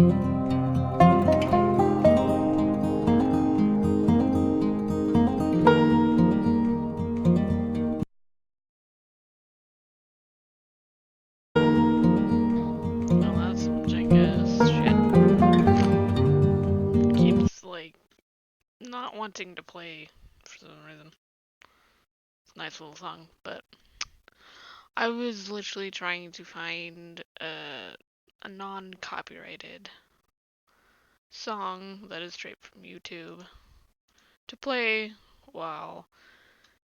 Oh, that's some Jenga's shit. Keeps, like, not wanting to play for some reason. It's a nice little song, but I was literally trying to find a non-copyrighted song that is straight from YouTube to play while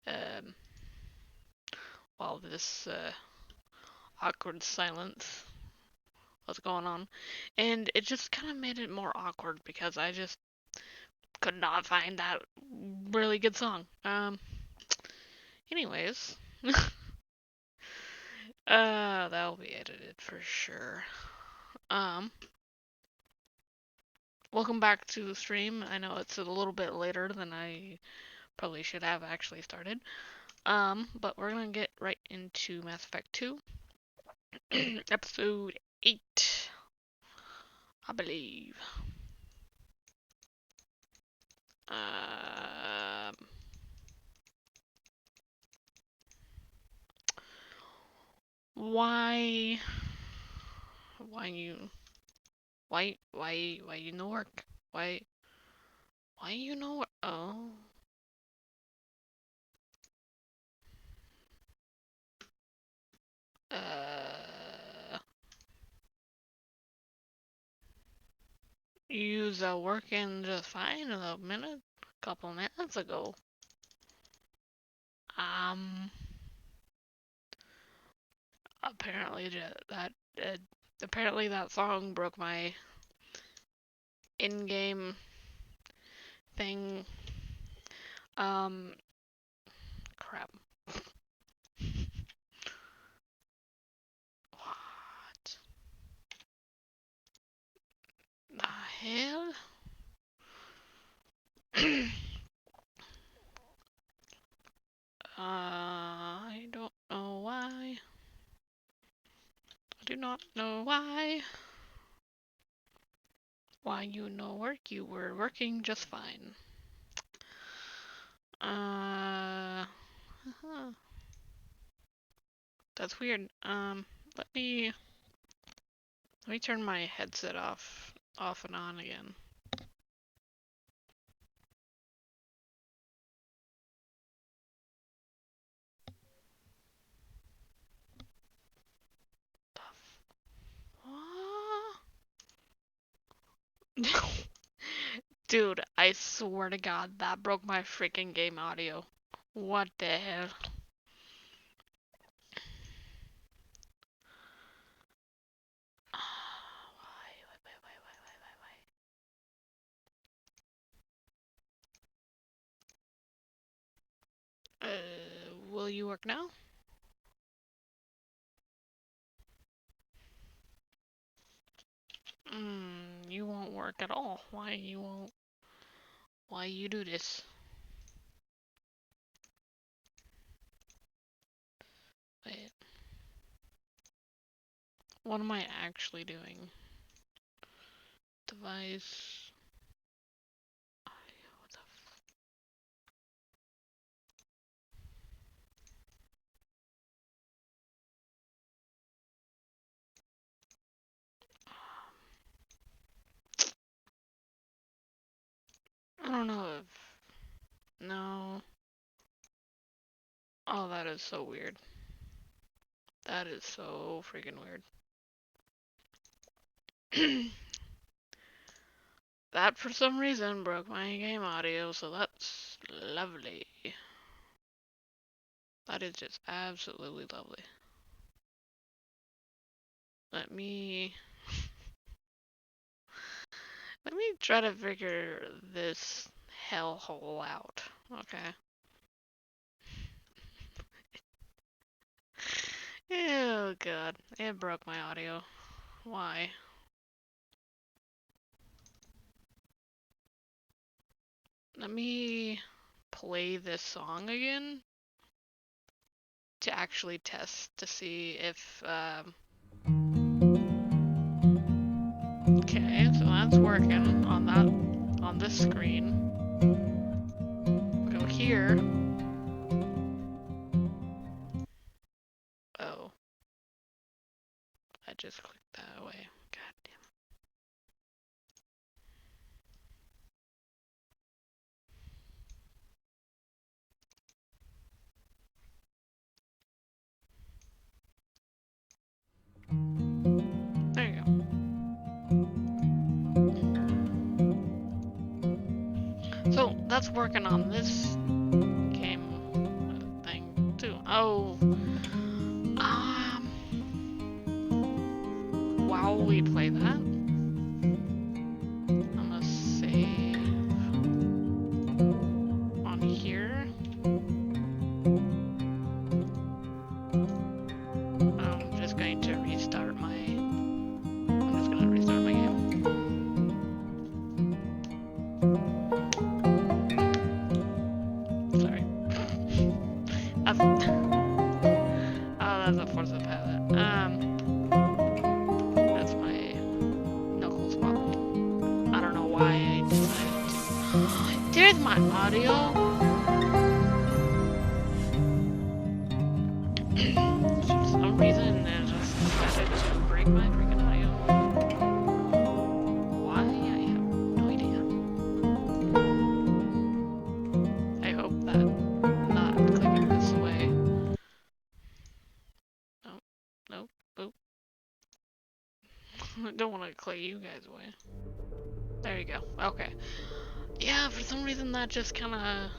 um, while this awkward silence was going on, and it just kind of made it more awkward because I just could not find that really good song. Anyways, that'll be edited for sure. Um, Welcome back to the stream. I know it's a little bit later than I probably should have actually started. But we're gonna get right into Mass Effect 2, episode 8, I believe. Um, why, why you, why you no work? Why you no work? Oh, you was working just fine couple minutes ago. Um, apparently that uh, apparently that song broke my in-game thing. Um, crap. What the hell? I don't know why. I do not know why. Why you no work? You were working just fine. Uh, huh. That's weird. Let me turn my headset off and on again. What? Dude, I swear to God, that broke my freaking game audio. What the hell? Will you work now? You won't work at all. Why you won't? Why you do this? Wait, what am I actually doing? Device. What the I don't know if. No. Oh, that is so weird. That is so freaking weird. That for some reason broke my game audio, so that's lovely. That is just absolutely lovely. Let me try to figure this hellhole out. Okay. Oh god, it broke my audio. Why? Let me play this song again to actually test to see if okay. Okay, so that's working on that, on this screen. Go here. Oh. I just clicked that away. God damn it. There you go. So that's working on this game thing too. Oh. While we play that, I'm gonna save on here. I'm just going to restart my. I'm just gonna restart my game. Sorry. That's, oh, that's a Forza Pilot. That's my knuckles wobble. I don't know why I decided to. There's my audio. For some reason, I just decided to break my freaking audio. Why? I have no idea. I hope that not clicking this away. Nope, nope, boop. I don't want to click you guys away. There you go. Okay. Yeah, for some reason that just kind of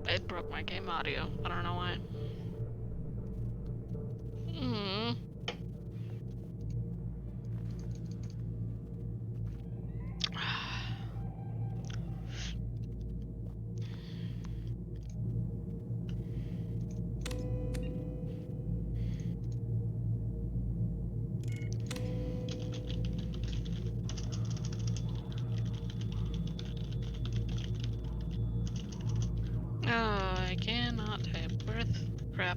it broke my game audio. I don't know why. Hmm. Oh, I cannot type worth crap.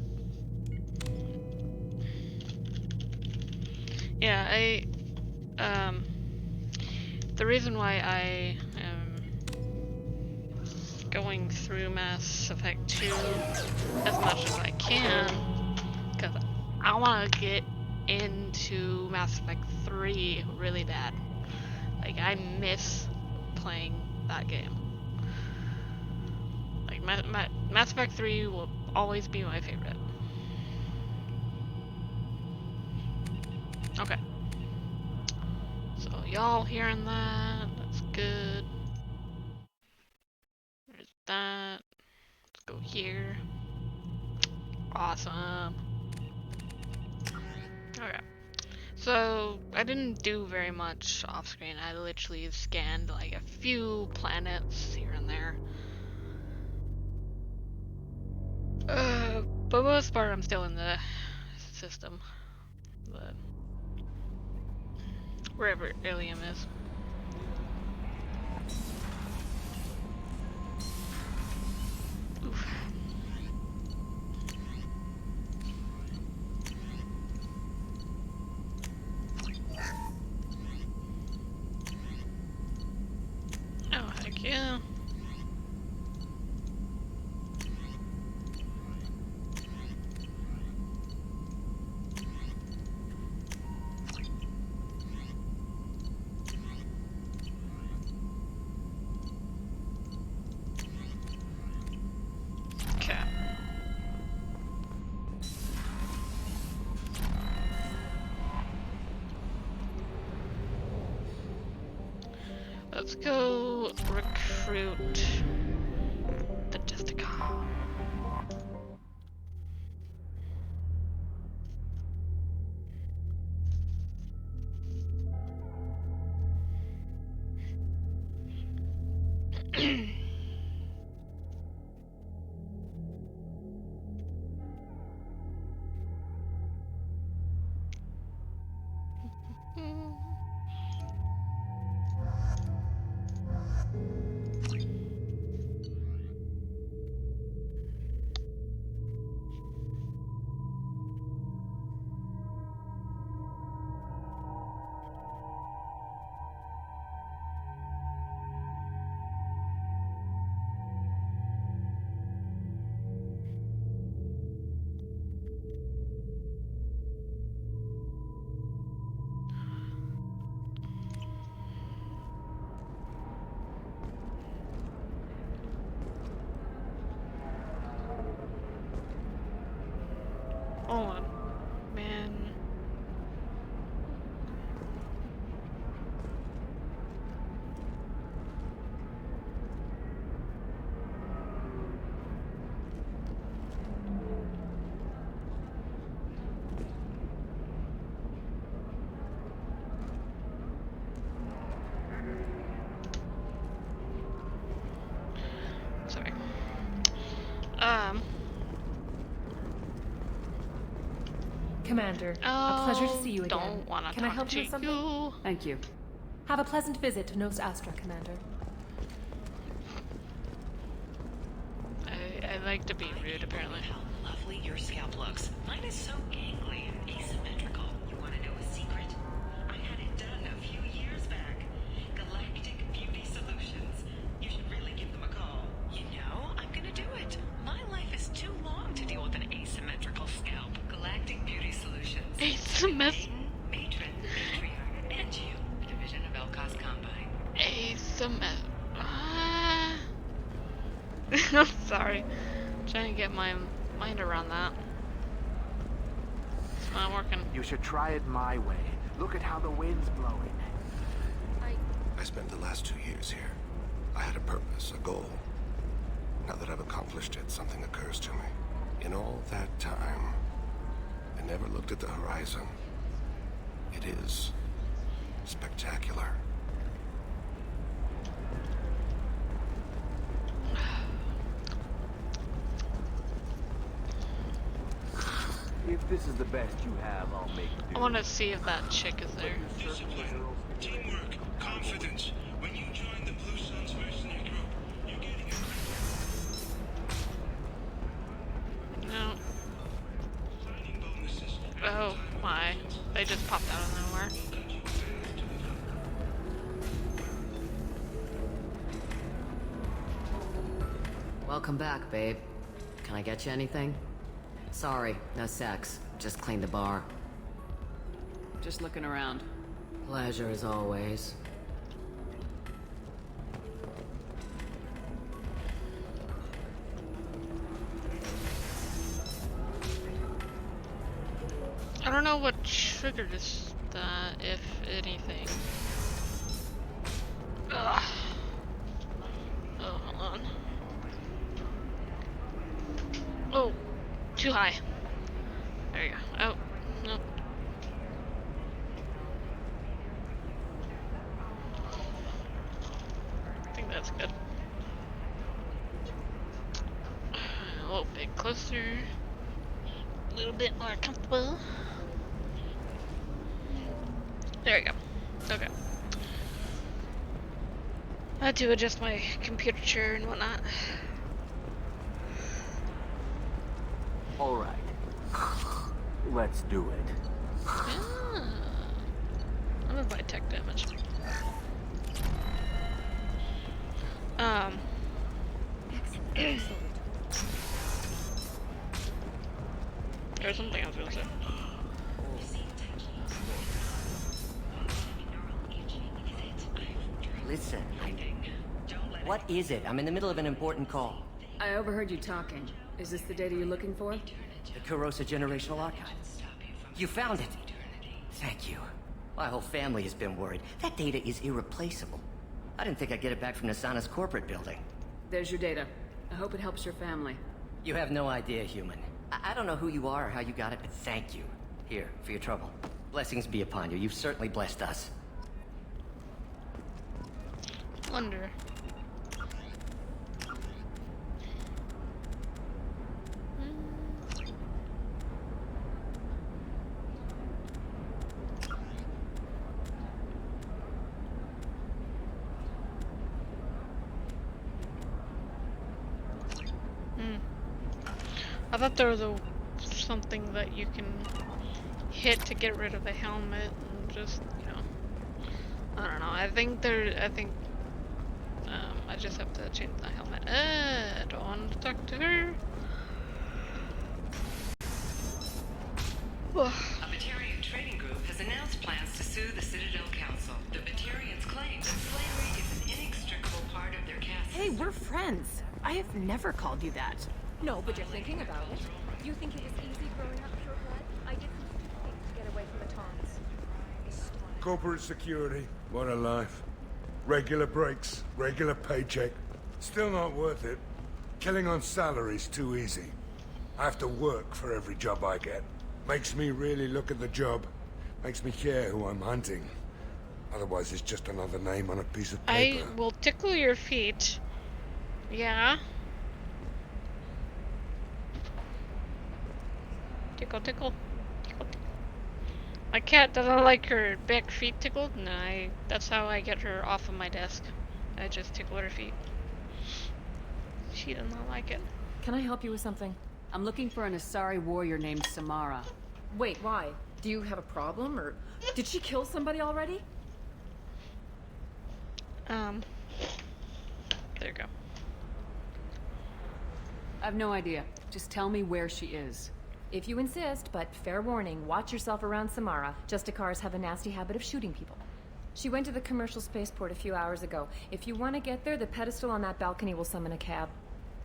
Yeah, the reason why I am going through Mass Effect 2 as much as I can, because I want to get into Mass Effect 3 really bad. Like, I miss playing that game. Like, Mass Effect 3 will always be my favorite. Okay. So, y'all hearing that? That's good. There's that. Let's go here. Awesome. Okay. So, I didn't do very much off screen. I literally scanned like a few planets here and there. But most part, I'm still in the system. But wherever Ilium is. Oof. Oh, heck yeah. Okay. Let's go recruit the Jessica. Commander. Oh, A pleasure to see you again. Don't want to Can I talk help to you with something? you. Thank you. Have a pleasant visit to Nos Astra, Commander. I like to be rude, apparently. How lovely your scalp looks. Mine is so gangly and asymmetrical. You want to know a secret? I had it done a few years back. Galactic Beauty Solutions. You should really give them a call. You know, I'm gonna do it. My life is too long to deal with an asymmetrical scalp. Galactic Beauty Solutions. Asymmetrical. Matron, matriarch, and you. Division of Elcos Combine. I'm sorry. Trying to get my mind around that. It's not working. You should try it my way. Look at how the wind's blowing. I spent the last 2 years here. I had a purpose, a goal. Now that I've accomplished it, something occurs to me. In all that time, I never looked at the horizon. It is spectacular. If this is the best you have, I'll make do. I want to see if that chick is there. Discipline, teamwork, confidence. When you join the Blue Suns mercenary group, you're getting a No. signing bonuses. Oh my. They just popped out of nowhere. Welcome back, babe. Can I get you anything? Sorry, no sex. Just clean the bar. Just looking around. Pleasure as always. I don't know what triggered that, if anything. Ugh. Oh, hold on. Oh, too high. There you go. Oh, no. I think that's good. A little bit closer. A little bit more comfortable. There we go. Okay. I had to adjust my computer chair and whatnot. All right. Let's do it. Ah. I'm gonna buy tech damage. There's something I was gonna say. Listen, what is it? I'm in the middle of an important call. I overheard you talking. Is this the data you're looking for? The Kurosa Generational Archive. You found it. Thank you. My whole family has been worried. That data is irreplaceable. I didn't think I'd get it back from Nasana's corporate building. There's your data. I hope it helps your family. You have no idea, human. I don't know who you are or how you got it, but thank you. Here, for your trouble. Blessings be upon you. You've certainly blessed us. Wonder. I thought there was something that you can hit to get rid of the helmet and just, you know, I don't know. I just have to change the helmet. I don't want to talk to her. A Batarian trading group has announced plans to sue the Citadel Council. The Batarians claim that slavery is an inextricable part of their caste Hey, system. we're friends. I have never called you that. No, but you're thinking about it. You think it was easy growing up pure blood? I did some stupid things to get away from the taunts. Corporate security. What a life. Regular breaks, regular paycheck. Still not worth it. Killing on salary's too easy. I have to work for every job I get. Makes me really look at the job. Makes me care who I'm hunting. Otherwise, it's just another name on a piece of paper. I will tickle your feet. Yeah. Tickle, tickle. Tickle, tickle. My cat doesn't like her back feet tickled, and that's how I get her off of my desk. I just tickle her feet. She does not like it. Can I help you with something? I'm looking for an Asari warrior named Samara. Wait, why? Do you have a problem, or did she kill somebody already? There you go. I have no idea. Just tell me where she is. If you insist, but fair warning, watch yourself around Samara. Justicars have a nasty habit of shooting people. She went to the commercial spaceport a few hours ago. If you want to get there, the pedestal on that balcony will summon a cab.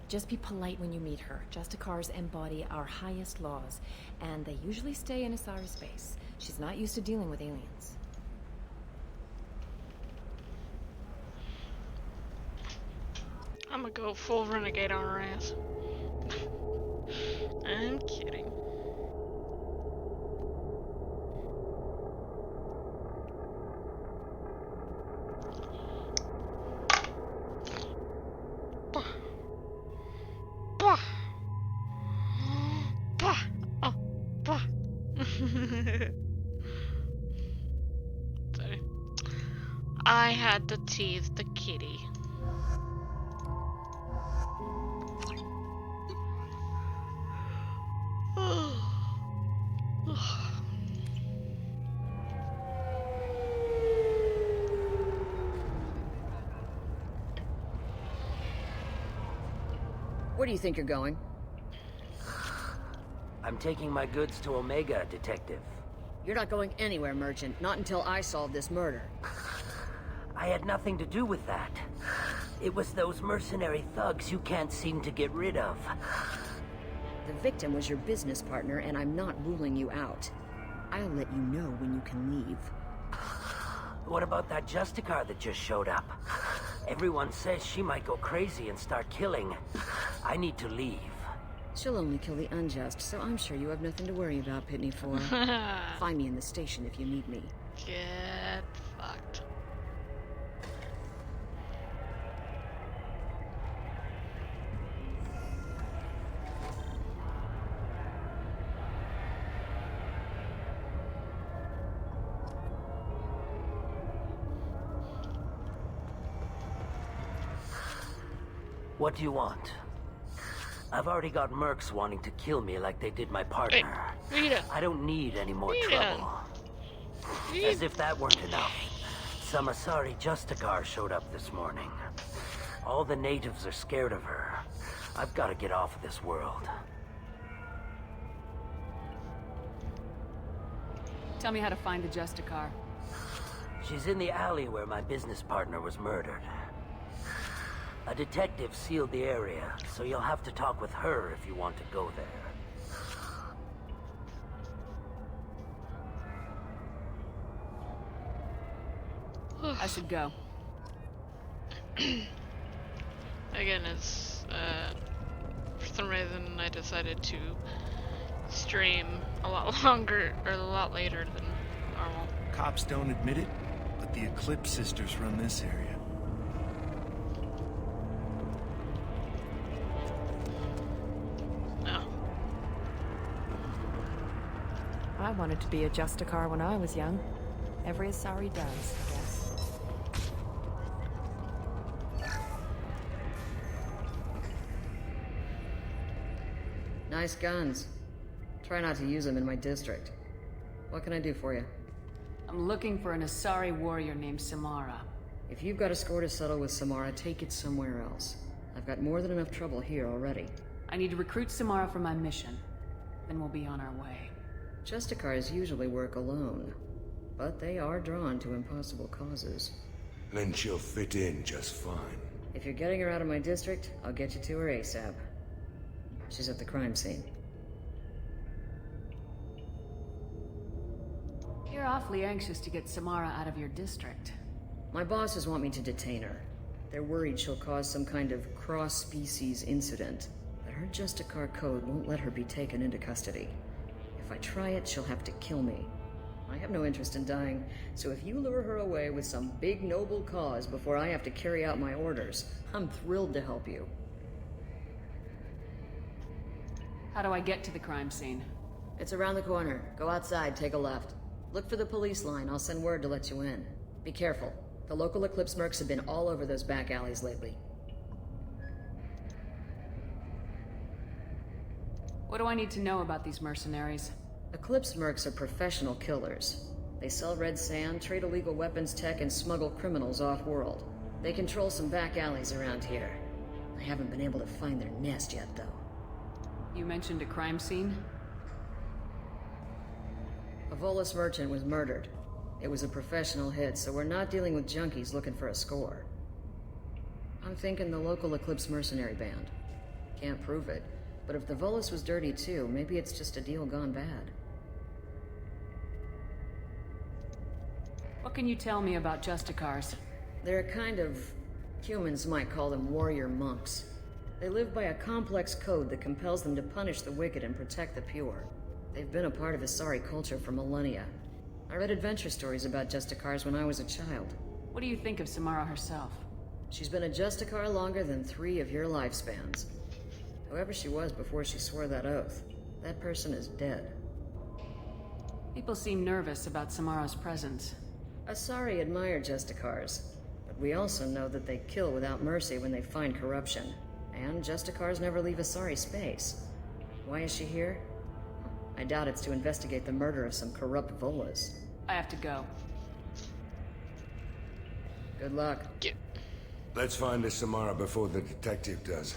Just be polite when you meet her. Justicars embody our highest laws, and they usually stay in Asari space. She's not used to dealing with aliens. I'm gonna go full renegade on her ass. I'm kidding. Bah. Bah. Bah. Oh, bah. Sorry. I had to tease the kitty. Where do you think you're going? I'm taking my goods to Omega, Detective. You're not going anywhere, Merchant. Not until I solve this murder. I had nothing to do with that. It was those mercenary thugs you can't seem to get rid of. The victim was your business partner, and I'm not ruling you out. I'll let you know when you can leave. What about that Justicar that just showed up? Everyone says she might go crazy and start killing. I need to leave. She'll only kill the unjust, so I'm sure you have nothing to worry about, Pitney 4. Find me in the station if you need me. Get fucked. What do you want? I've already got mercs wanting to kill me like they did my partner. Hey, Rita. I don't need any more Rita. trouble. As if that weren't enough, some Asari Justicar showed up this morning. All the natives are scared of her. I've got to get off of this world. Tell me how to find the Justicar. She's in the alley where my business partner was murdered. A detective sealed the area, so you'll have to talk with her if you want to go there. I should go. Again, it's, for some reason I decided to stream a lot longer, or a lot later than normal. Cops don't admit it, but the Eclipse sisters run this area. No. I wanted to be a Justicar when I was young. Every Asari does, I guess. Nice guns. Try not to use them in my district. What can I do for you? I'm looking for an Asari warrior named Samara. If you've got a score to settle with Samara, take it somewhere else. I've got more than enough trouble here already. I need to recruit Samara for my mission. Then we'll be on our way. Justicars usually work alone, but they are drawn to impossible causes. Then she'll fit in just fine. If you're getting her out of my district, I'll get you to her ASAP. She's at the crime scene. You're awfully anxious to get Samara out of your district. My bosses want me to detain her. They're worried she'll cause some kind of cross-species incident, but her Justicar code won't let her be taken into custody. If I try it, she'll have to kill me. I have no interest in dying, so if you lure her away with some big noble cause before I have to carry out my orders, I'm thrilled to help you. How do I get to the crime scene? It's around the corner. Go outside, take a left. Look for the police line. I'll send word to let you in. Be careful. The local Eclipse mercs have been all over those back alleys lately. What do I need to know about these mercenaries? Eclipse mercs are professional killers. They sell red sand, trade illegal weapons tech, and smuggle criminals off-world. They control some back alleys around here. I haven't been able to find their nest yet, though. You mentioned a crime scene? A Volus merchant was murdered. It was a professional hit, so we're not dealing with junkies looking for a score. I'm thinking the local Eclipse mercenary band. Can't prove it, but if the Volus was dirty too, maybe it's just a deal gone bad. What can you tell me about Justicars? They're a kind of... humans might call them warrior monks. They live by a complex code that compels them to punish the wicked and protect the pure. They've been a part of Asari culture for millennia. I read adventure stories about Justicars when I was a child. What do you think of Samara herself? She's been a Justicar longer than 3 of your lifespans. Whoever she was before she swore that oath, that person is dead. People seem nervous about Samara's presence. Asari admire Justicars, but we also know that they kill without mercy when they find corruption. And Justicars never leave Asari space. Why is she here? I doubt it's to investigate the murder of some corrupt Volas. I have to go. Good luck. Yeah. Let's find the Samara before the detective does.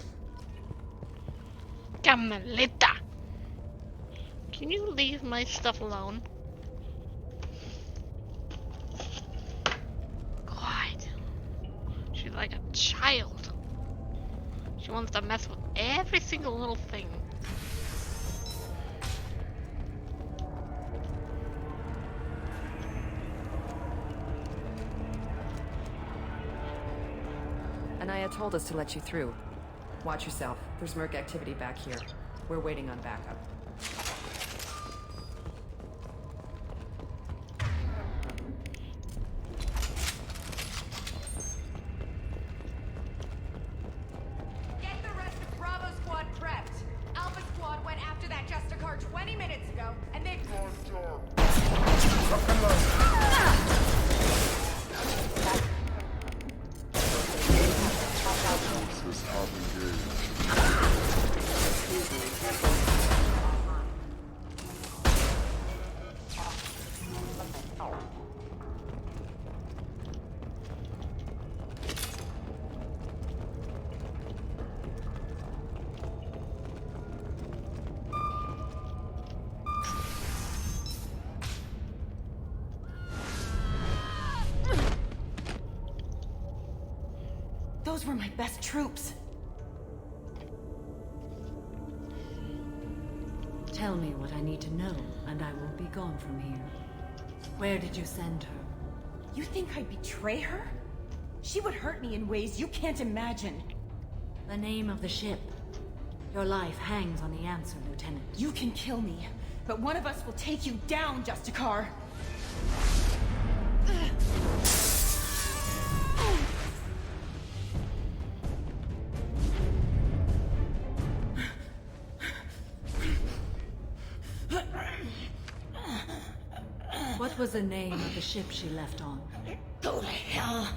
Carmelita! Can you leave my stuff alone? God. She's like a child. She wants to mess with every single little thing. Anaya told us to let you through. Watch yourself. There's merc activity back here. We're waiting on backup. Get the rest of Bravo Squad prepped. Alpha Squad went after that Justicar 20 minutes ago, and they... Those were my best troops. Tell me what I need to know, and I will be gone from here. Where did you send her? You think I'd betray her? She would hurt me in ways you can't imagine. The name of the ship. Your life hangs on the answer, Lieutenant. You can kill me, but one of us will take you down, Justicar. What was the name of the ship she left on? Go to hell.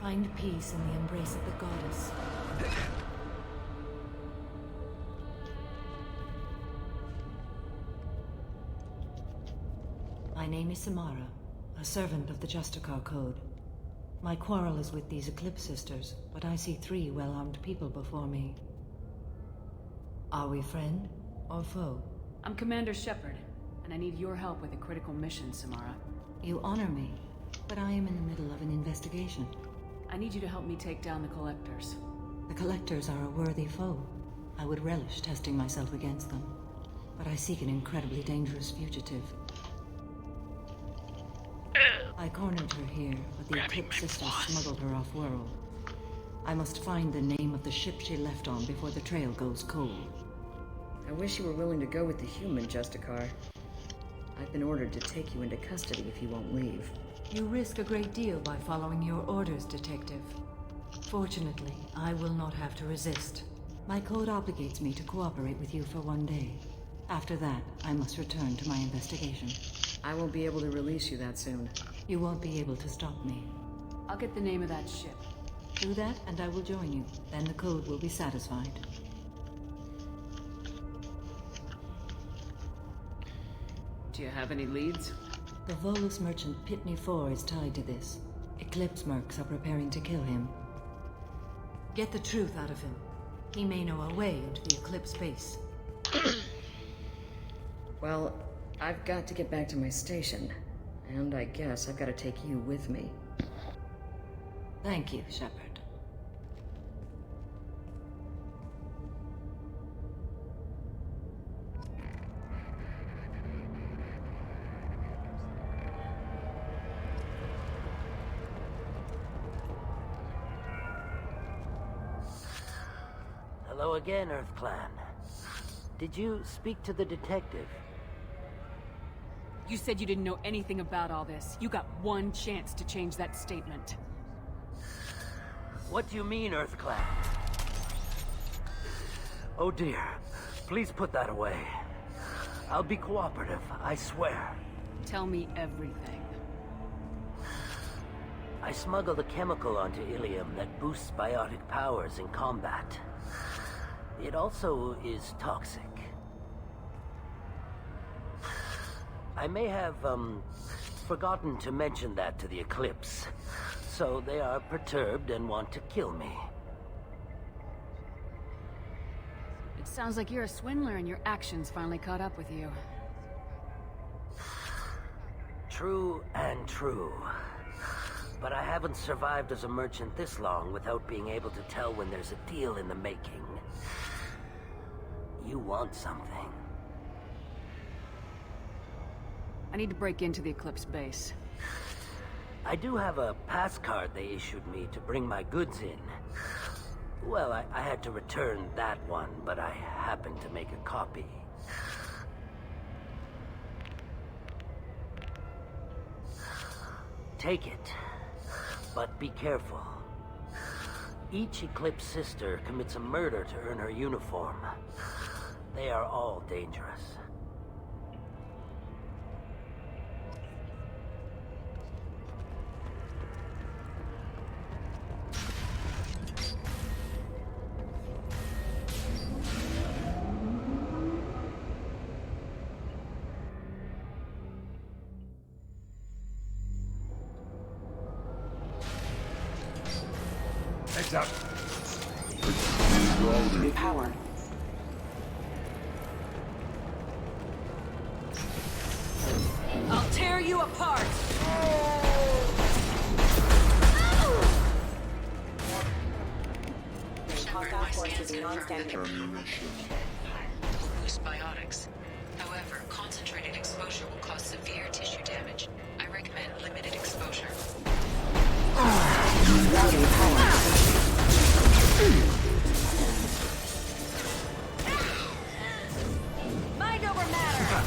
Find peace in the embrace of the goddess. My name is Samara, a servant of the Justicar Code. My quarrel is with these Eclipse Sisters, but I see 3 well-armed people before me. Are we friend or foe? I'm Commander Shepard, and I need your help with a critical mission, Samara. You honor me, but I am in the middle of an investigation. I need you to help me take down the Collectors. The Collectors are a worthy foe. I would relish testing myself against them. But I seek an incredibly dangerous fugitive. I cornered her here, but the Eclipse Sisters smuggled her off-world. I must find the name of the ship she left on before the trail goes cold. I wish you were willing to go with the human, Justicar. I've been ordered to take you into custody if you won't leave. You risk a great deal by following your orders, Detective. Fortunately, I will not have to resist. My code obligates me to cooperate with you for 1 day. After that, I must return to my investigation. I won't be able to release you that soon. You won't be able to stop me. I'll get the name of that ship. Do that, and I will join you. Then the code will be satisfied. Do you have any leads? The Volus merchant Pitney 4 is tied to this. Eclipse mercs are preparing to kill him. Get the truth out of him. He may know a way into the Eclipse base. Well, I've got to get back to my station. And I guess I've got to take you with me. Thank you, Shepard. Hello again, Earth Clan. Did you speak to the detective? You said you didn't know anything about all this. You got one chance to change that statement. What do you mean, Earth Clan? Oh dear. Please put that away. I'll be cooperative, I swear. Tell me everything. I smuggled a chemical onto Ilium that boosts biotic powers in combat. It also is toxic. I may have, forgotten to mention that to the Eclipse. So they are perturbed and want to kill me. It sounds like you're a swindler and your actions finally caught up with you. True and true. But I haven't survived as a merchant this long without being able to tell when there's a deal in the making. You want something. I need to break into the Eclipse base. I do have a pass card they issued me to bring my goods in. Well, I had to return that one, but I happened to make a copy. Take it, but be careful. Each Eclipse sister commits a murder to earn her uniform. They are all dangerous. Heads up. Power. I'll tear you apart! Shepard, my scans confirm that boost biotics. However, concentrated exposure will cause severe tissue damage. I recommend limited exposure. Mind over matter!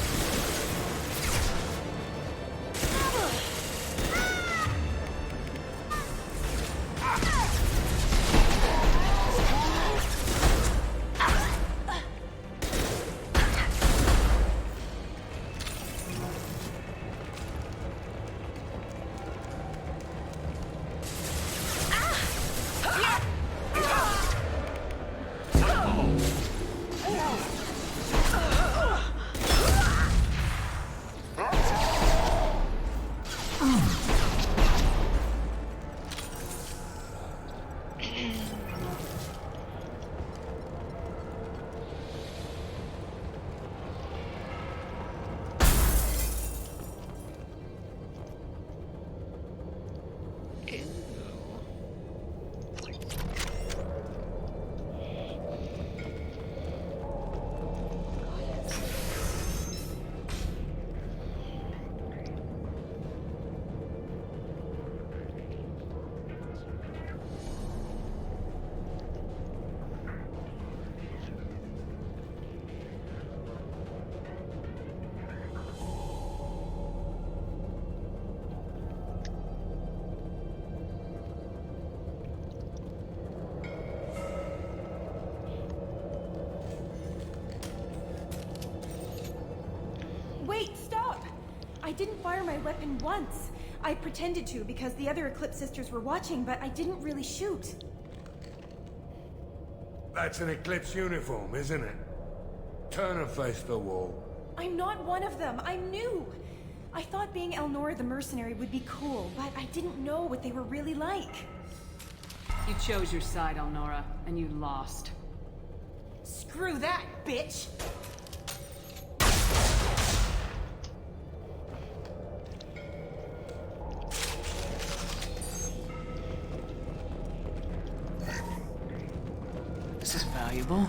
I didn't fire my weapon once. I pretended to because the other Eclipse sisters were watching, but I didn't really shoot. That's an Eclipse uniform, isn't it? Turn and face the wall. I'm not one of them. I'm new. I thought being Elnora the mercenary would be cool, but I didn't know what they were really like. You chose your side, Elnora, and you lost. Screw that, bitch! This is valuable.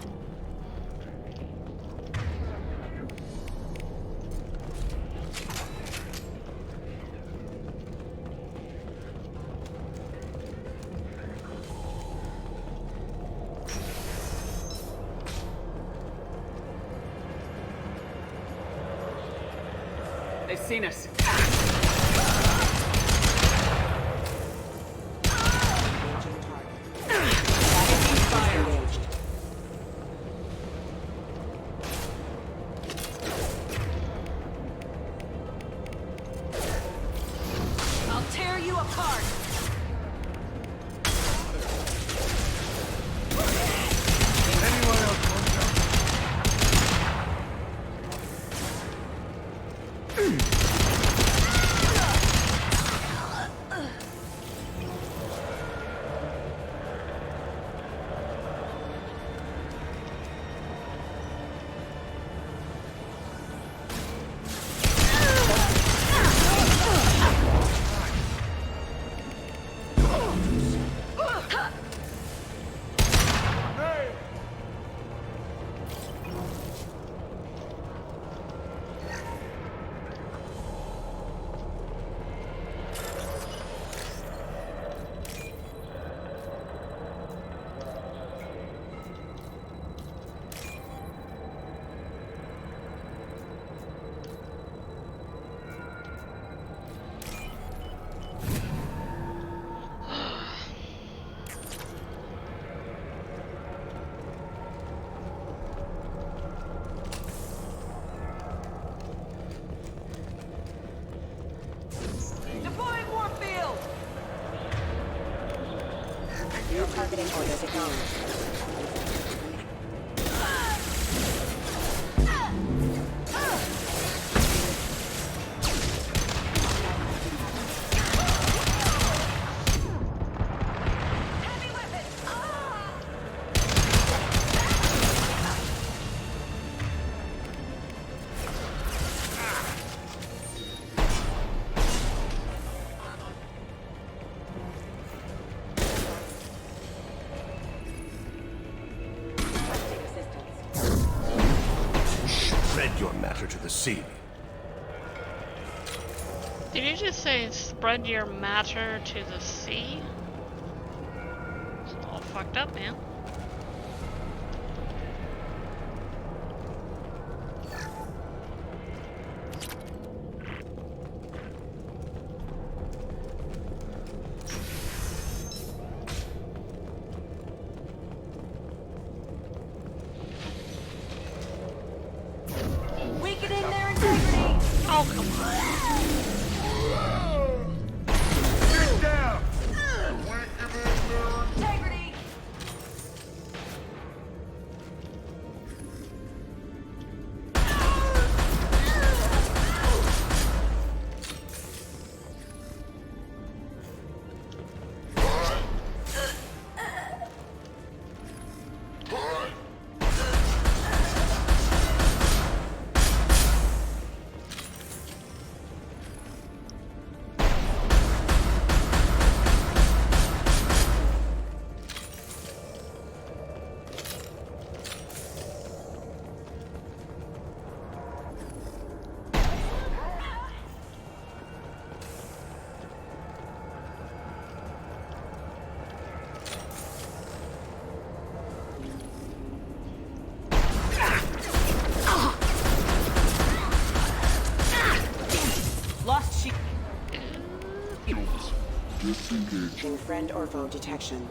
They've seen us. I'll tear you apart! Anyone else want Deploying Warfield! New targeting orders acknowledged. Spread your matter to the sea. Did you just say spread your matter to the sea? It's all fucked up, man. Weakening their integrity! Oh, come on. Get down! Integrity! Lost sheep. Disengaging friend or foe detection.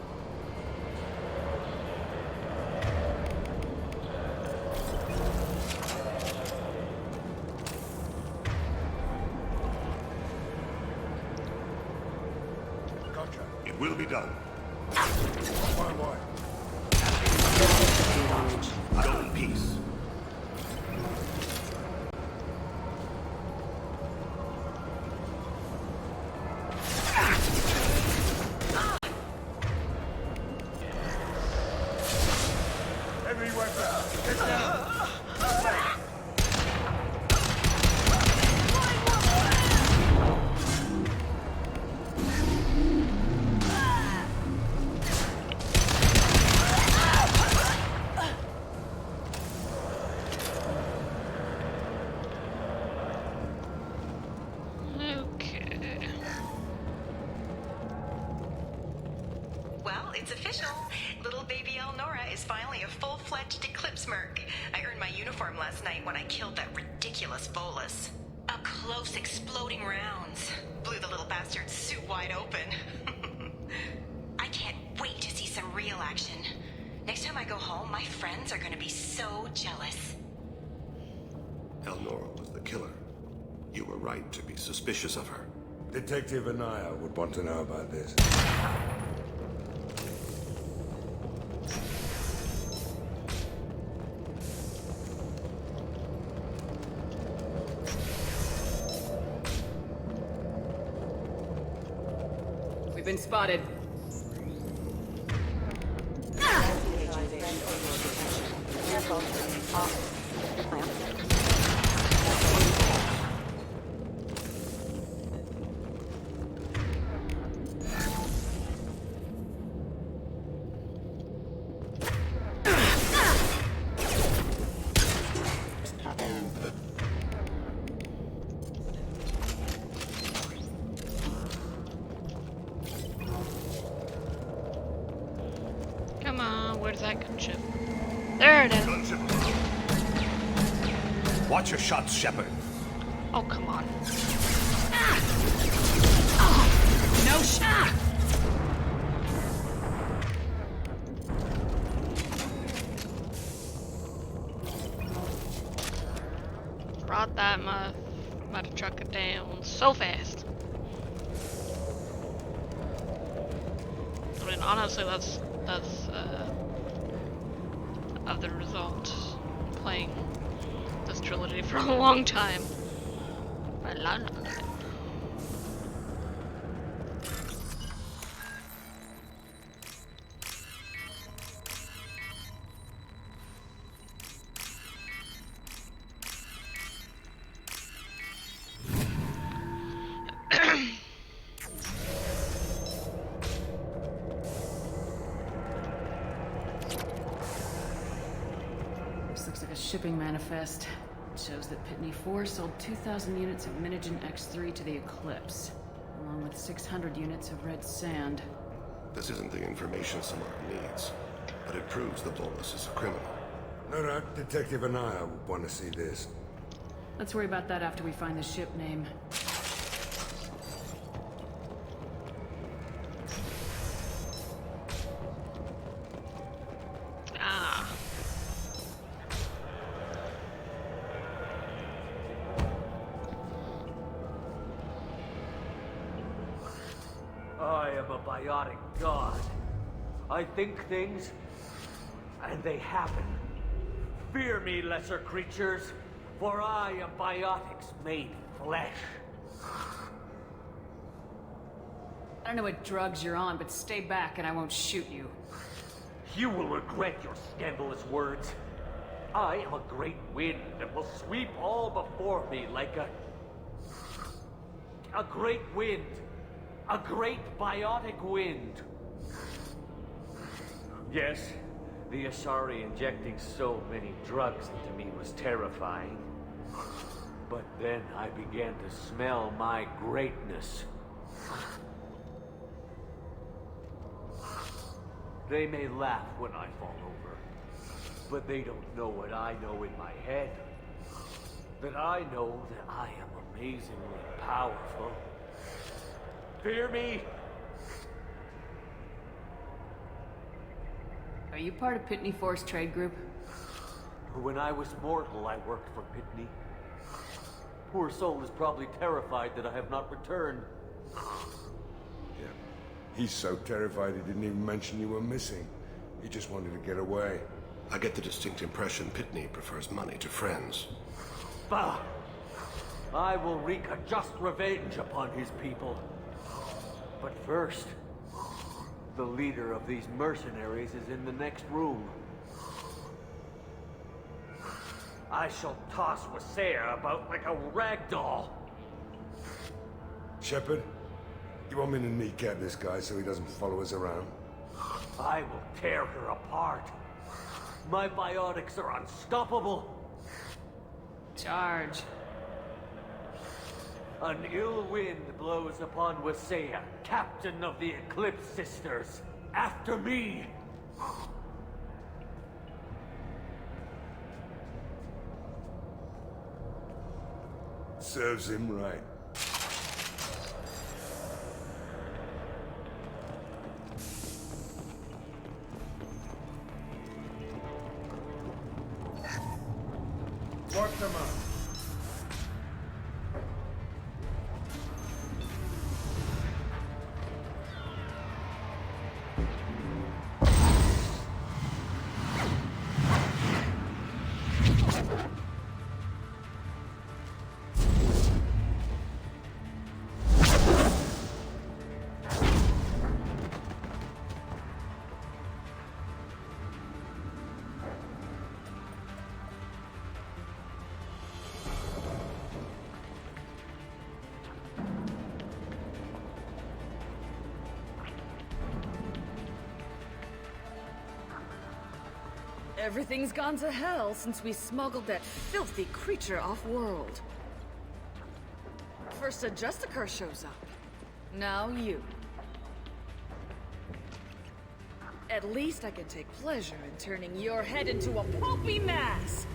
It will be done. Why? Go in peace. Heavy weapon. Get down. Okay. Well, it's official. Little baby Elnora is finally a full-fledged Eclipse merc. I earned my uniform last night when I killed that ridiculous Volus. Up close, exploding rounds. Blew the little bastard's suit wide open. I can't wait to see some real action. Next time I go home, my friends are gonna be so jealous. Elnora was the killer. You were right to be suspicious of her. Detective Anaya would want to know about this. We've been spotted. Come on, where's that gunship? There it is. Watch your shots, Shepard. Oh, come on. No shot! Brought that mother trucker down so fast. I mean, honestly, that's of the result of playing this trilogy for a long time. A long time. This looks like a shipping manifest. It shows that Pitney 4 sold 2,000 units of Minigen X3 to the Eclipse, along with 600 units of red sand. This isn't the information Samara needs, but it proves the Volus is a criminal. No doubt Detective Anaya would want to see this. Let's worry about that after we find the ship name. Ah. I am a biotic god. I think things, and they happen. Fear me, lesser creatures, for I am biotics made flesh. I don't know what drugs you're on, but stay back and I won't shoot you. You will regret your scandalous words. I am a great wind that will sweep all before me like a great wind. A great biotic wind. Yes, the Asari injecting so many drugs into me was terrifying. But then I began to smell my greatness. They may laugh when I fall over, but they don't know what I know in my head. That I know that I am amazingly powerful. Fear me? Are you part of Pitney Force Trade Group? When I was mortal, I worked for Pitney. Poor soul is probably terrified that I have not returned. Yeah. He's so terrified he didn't even mention you were missing. He just wanted to get away. I get the distinct impression Pitney prefers money to friends. Bah! I will wreak a just revenge upon his people. But first, the leader of these mercenaries is in the next room. I shall toss Wasea about like a rag doll. Shepard, you want me to kneecap this guy so he doesn't follow us around? I will tear her apart. My biotics are unstoppable. Charge. An ill wind blows upon Wasea, captain of the Eclipse Sisters. After me! Serves him right. Work them up. Everything's gone to hell since we smuggled that filthy creature off-world. First a Justicar shows up. Now you. At least I can take pleasure in turning your head into a pulpy mass!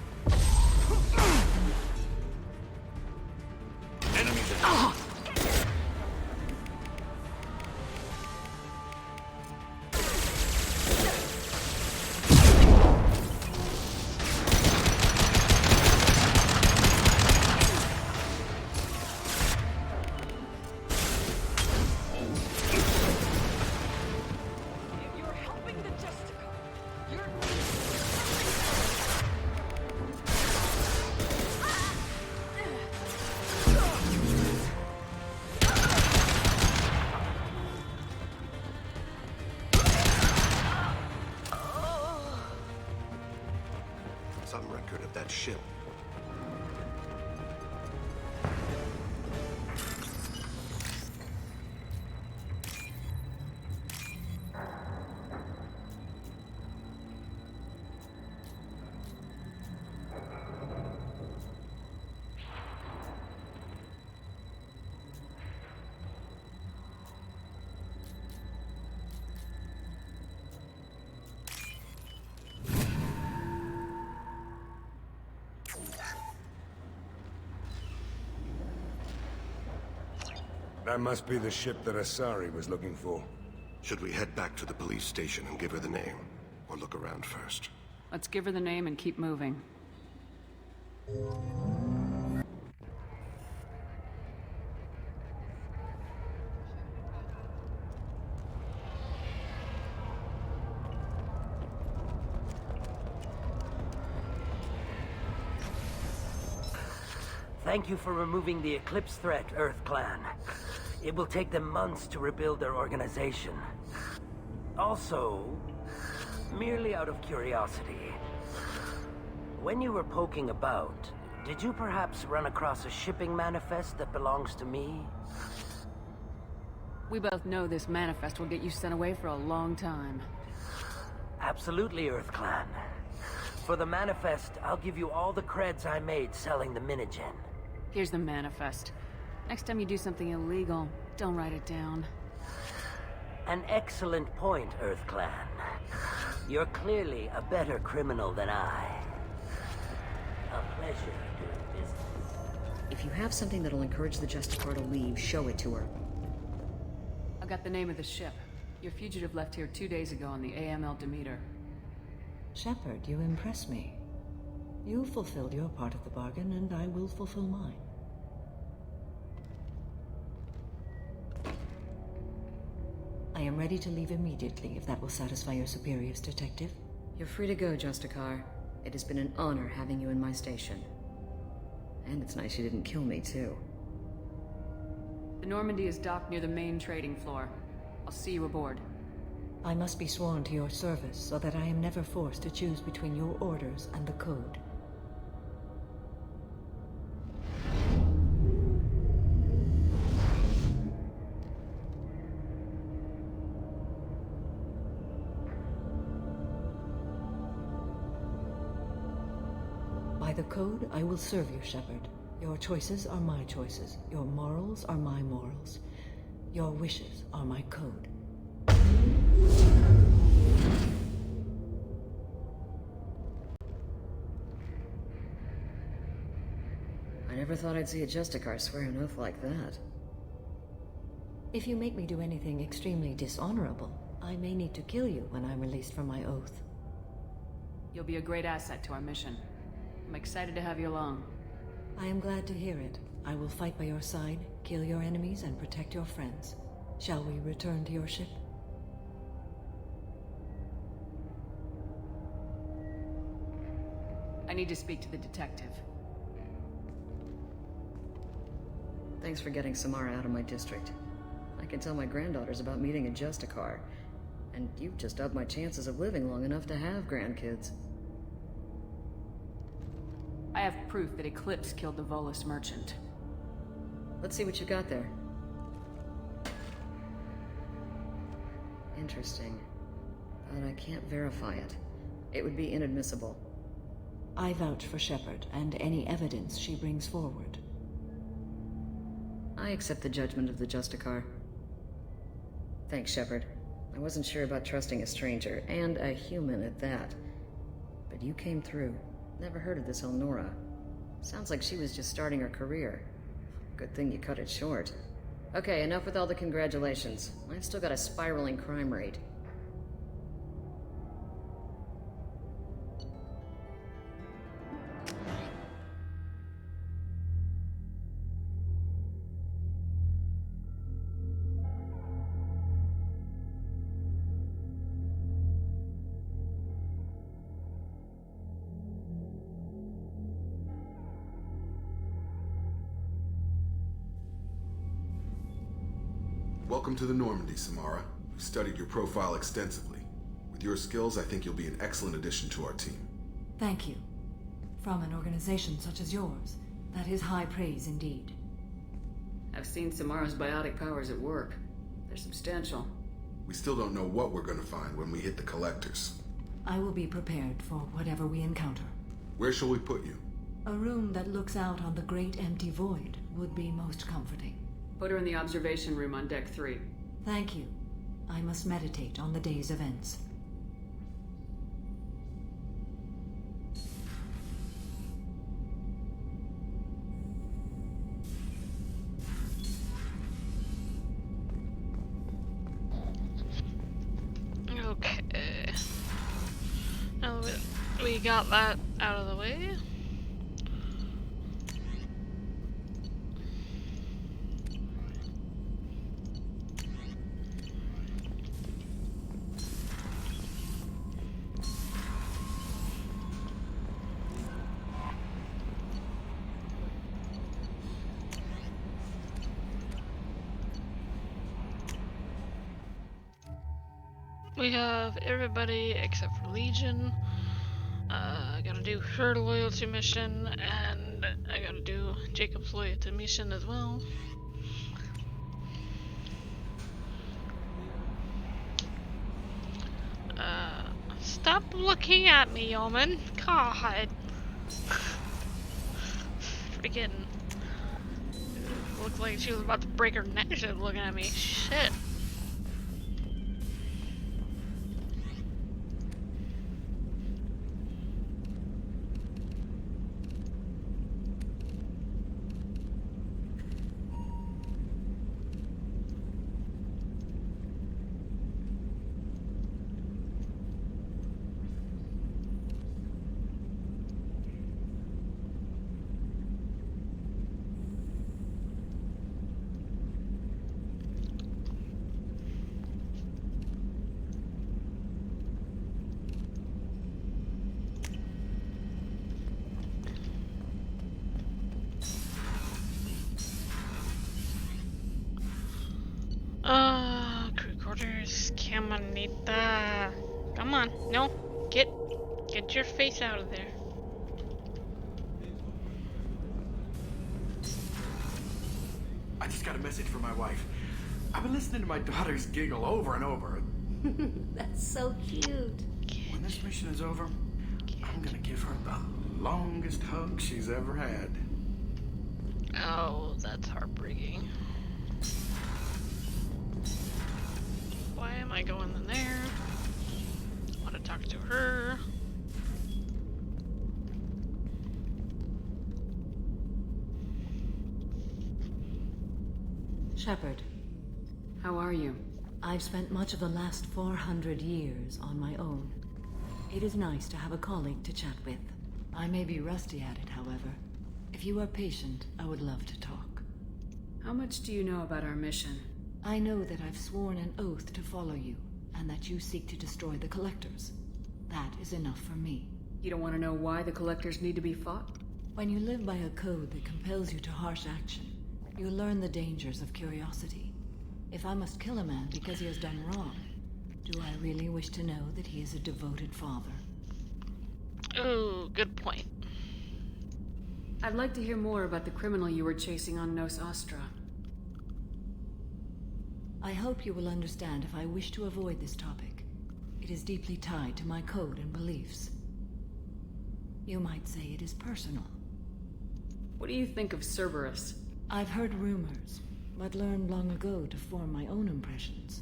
Enemies Ah! some record of that ship. That must be the ship that Asari was looking for. Should we head back to the police station and give her the name? Or look around first? Let's give her the name and keep moving. Thank you for removing the Eclipse threat, Earth Clan. It will take them months to rebuild their organization. Also, merely out of curiosity, when you were poking about, did you perhaps run across a shipping manifest that belongs to me? We both know this manifest will get you sent away for a long time. Absolutely, Earth Clan. For the manifest, I'll give you all the creds I made selling the Minigen. Here's the manifest. Next time you do something illegal, don't write it down. An excellent point, Earth Clan. You're clearly a better criminal than I. A pleasure doing business. If you have something that'll encourage the Justicar to leave, show it to her. I got the name of the ship. Your fugitive left here 2 days ago on the AML Demeter. Shepard, you impress me. You fulfilled your part of the bargain, and I will fulfill mine. I am ready to leave immediately if that will satisfy your superiors, Detective. You're free to go, Justicar. It has been an honor having you in my station. And it's nice you didn't kill me, too. The Normandy is docked near the main trading floor. I'll see you aboard. I must be sworn to your service so that I am never forced to choose between your orders and the Code. By the Code, I will serve you, Shepard. Your choices are my choices. Your morals are my morals. Your wishes are my code. I never thought I'd see a Justicar swear an oath like that. If you make me do anything extremely dishonorable, I may need to kill you when I'm released from my oath. You'll be a great asset to our mission. I'm excited to have you along. I am glad to hear it. I will fight by your side, kill your enemies, and protect your friends. Shall we return to your ship? I need to speak to the detective. Thanks for getting Samara out of my district. I can tell my granddaughters about meeting a Justicar. And you've just upped my chances of living long enough to have grandkids. I have proof that Eclipse killed the Volus merchant. Let's see what you got there. Interesting. But I can't verify it. It would be inadmissible. I vouch for Shepard and any evidence she brings forward. I accept the judgment of the Justicar. Thanks, Shepard. I wasn't sure about trusting a stranger, and a human at that. But you came through. Never heard of this Elnora. Sounds like she was just starting her career. Good thing you cut it short. Okay, enough with all the congratulations. I've still got a spiraling crime rate. Welcome to the Normandy, Samara. We've studied your profile extensively. With your skills, I think you'll be an excellent addition to our team. Thank you. From an organization such as yours, that is high praise indeed. I've seen Samara's biotic powers at work. They're substantial. We still don't know what we're gonna find when we hit the collectors. I will be prepared for whatever we encounter. Where shall we put you? A room that looks out on the great empty void would be most comforting. Put her in the observation room on Deck 3. Thank you. I must meditate on the day's events. Okay. Now we got that out of the way. We have everybody except for Legion. I gotta do her loyalty mission, and I gotta do Jacob's loyalty mission as well. Stop looking at me, Yeoman. God. Freaking. Looked like she was about to break her neck. She was looking at me. Shit. Crew quarters, Camanita. Come on, no, get your face out of there. I just got a message from my wife. I've been listening to my daughters giggle over and over. That's so cute. When this mission is over, I'm gonna give her the longest hug she's ever had. Oh, that's heartbreaking. Why am I going in there? I want to talk to her. Shepard. How are you? I've spent much of the last 400 years on my own. It is nice to have a colleague to chat with. I may be rusty at it, however. If you are patient, I would love to talk. How much do you know about our mission? I know that I've sworn an oath to follow you, and that you seek to destroy the Collectors. That is enough for me. You don't want to know why the Collectors need to be fought? When you live by a code that compels you to harsh action, you learn the dangers of curiosity. If I must kill a man because he has done wrong, do I really wish to know that he is a devoted father? Oh, good point. I'd like to hear more about the criminal you were chasing on Nos Astra. I hope you will understand if I wish to avoid this topic. It is deeply tied to my code and beliefs. You might say it is personal. What do you think of Cerberus? I've heard rumors, but learned long ago to form my own impressions.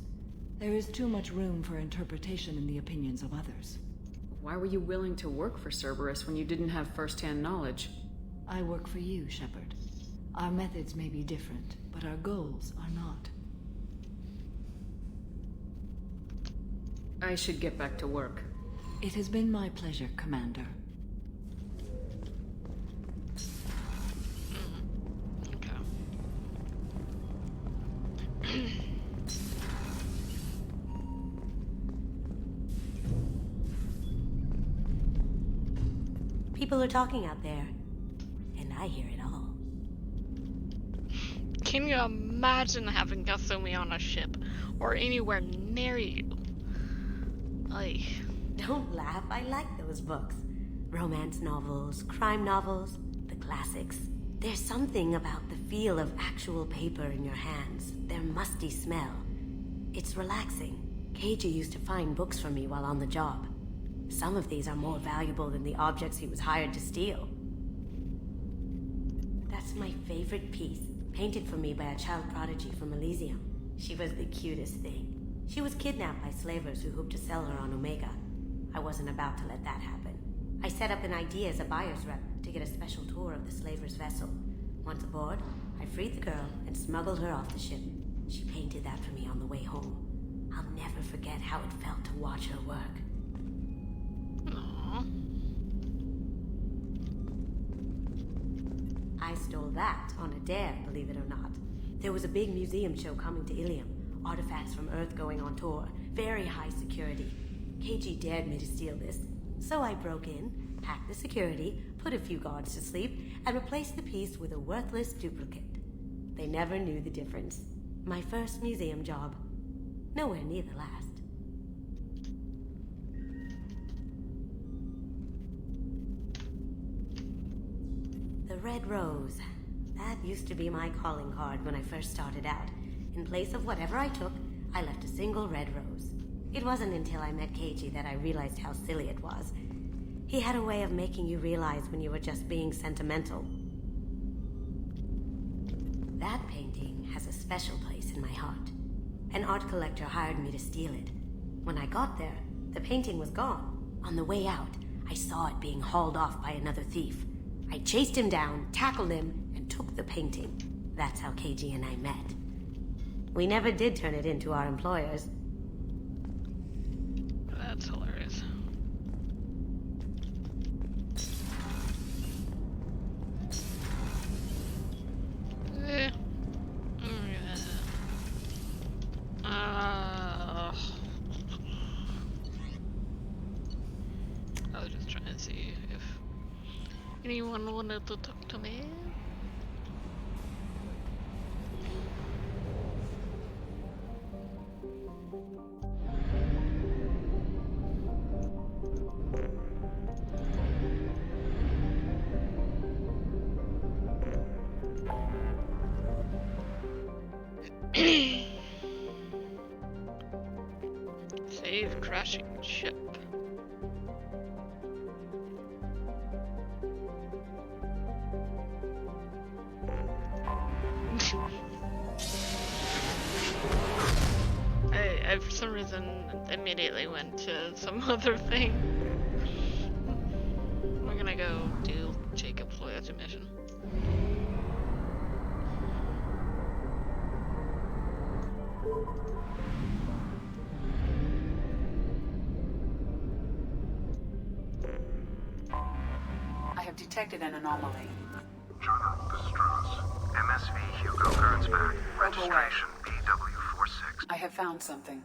There is too much room for interpretation in the opinions of others. Why were you willing to work for Cerberus when you didn't have first-hand knowledge? I work for you, Shepard. Our methods may be different, but our goals are not. I should get back to work. It has been my pleasure, Commander. People are talking out there, and I hear it all. Can you imagine having Kasumi on a ship or anywhere near you? Like, don't laugh, I like those books. Romance novels, crime novels, the classics. There's something about the feel of actual paper in your hands, their musty smell. It's relaxing. Keiji used to find books for me while on the job. Some of these are more valuable than the objects he was hired to steal. That's my favorite piece, painted for me by a child prodigy from Elysium. She was the cutest thing. She was kidnapped by slavers who hoped to sell her on Omega. I wasn't about to let that happen. I set up an idea as a buyer's rep to get a special tour of the slaver's vessel. Once aboard, I freed the girl and smuggled her off the ship. She painted that for me on the way home. I'll never forget how it felt to watch her work. aww. I stole that on a dare, believe it or not. There was a big museum show coming to Ilium. Artifacts from Earth going on tour. Very high security. Keiji dared me to steal this. So I broke in, hacked the security, put a few guards to sleep, and replaced the piece with a worthless duplicate. They never knew the difference. My first museum job. Nowhere near the last. The Red Rose. That used to be my calling card when I first started out. In place of whatever I took, I left a single red rose. It wasn't until I met Keiji that I realized how silly it was. He had a way of making you realize when you were just being sentimental. That painting has a special place in my heart. An art collector hired me to steal it. When I got there, the painting was gone. On the way out, I saw it being hauled off by another thief. I chased him down, tackled him, and took the painting. That's how Keiji and I met. We never did turn it into our employers. That's hilarious. I was just trying to see if anyone wanted to talk to me. Save crashing ship. I for some reason immediately went to some other thing. We're gonna go do Jacob's loyalty mission. I have detected an anomaly. General, this is Strauss. MSV Hugo Gernsback. Registration BW46. I have found something.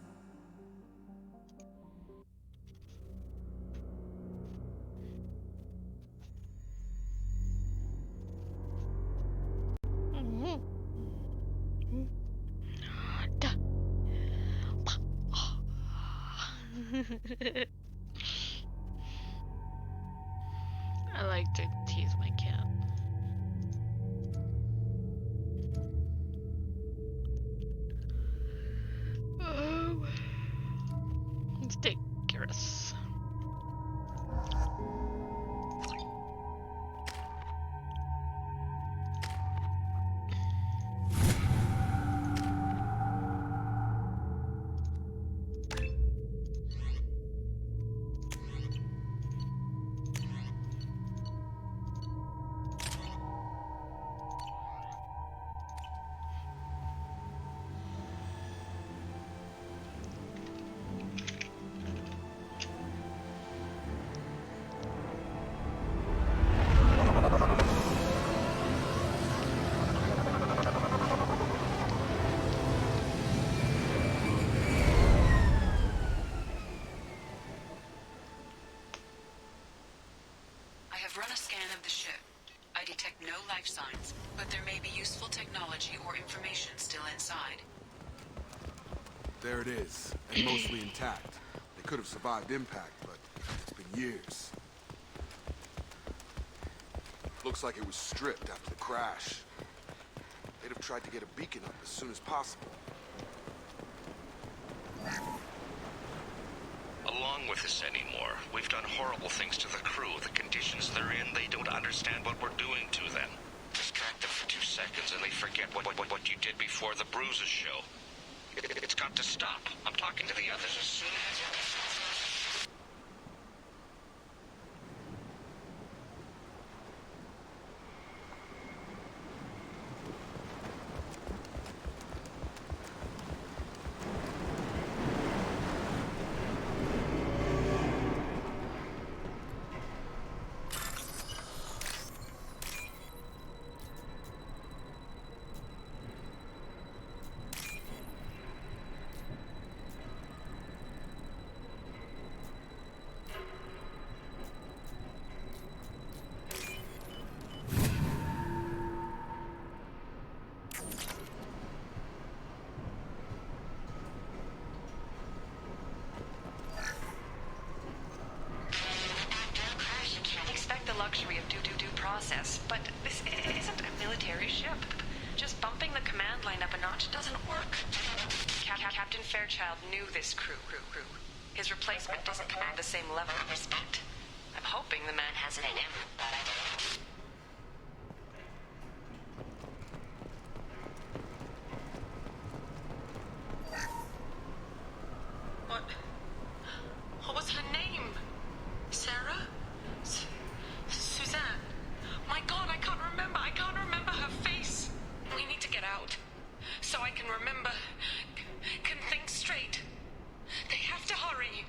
I like to tease my cat. Oh, let's take Garrus. I have run a scan of the ship. I detect no life signs, but there may be useful technology or information still inside. There it is, and mostly intact. They could have survived impact, but it's been years. Looks like it was stripped after the crash. They'd have tried to get a beacon up as soon as possible. Along with this anymore. We've done horrible things to the crew. The conditions they're in, they don't understand what we're doing to them. Distract them for 2 seconds and they forget what you did before the bruises show. It's got to stop. I'm talking to the others as soon as... luxury of due process, but this isn't a military ship. Just bumping the command line up a notch doesn't work. Captain Fairchild knew this crew. His replacement doesn't command the same level of respect. I'm hoping the man has it in him, but I don't know. What was her name? Sarah? Suzanne? My God, I can't remember. I can't remember her face. We need to get out. So I can remember. Can think straight. They have to hurry.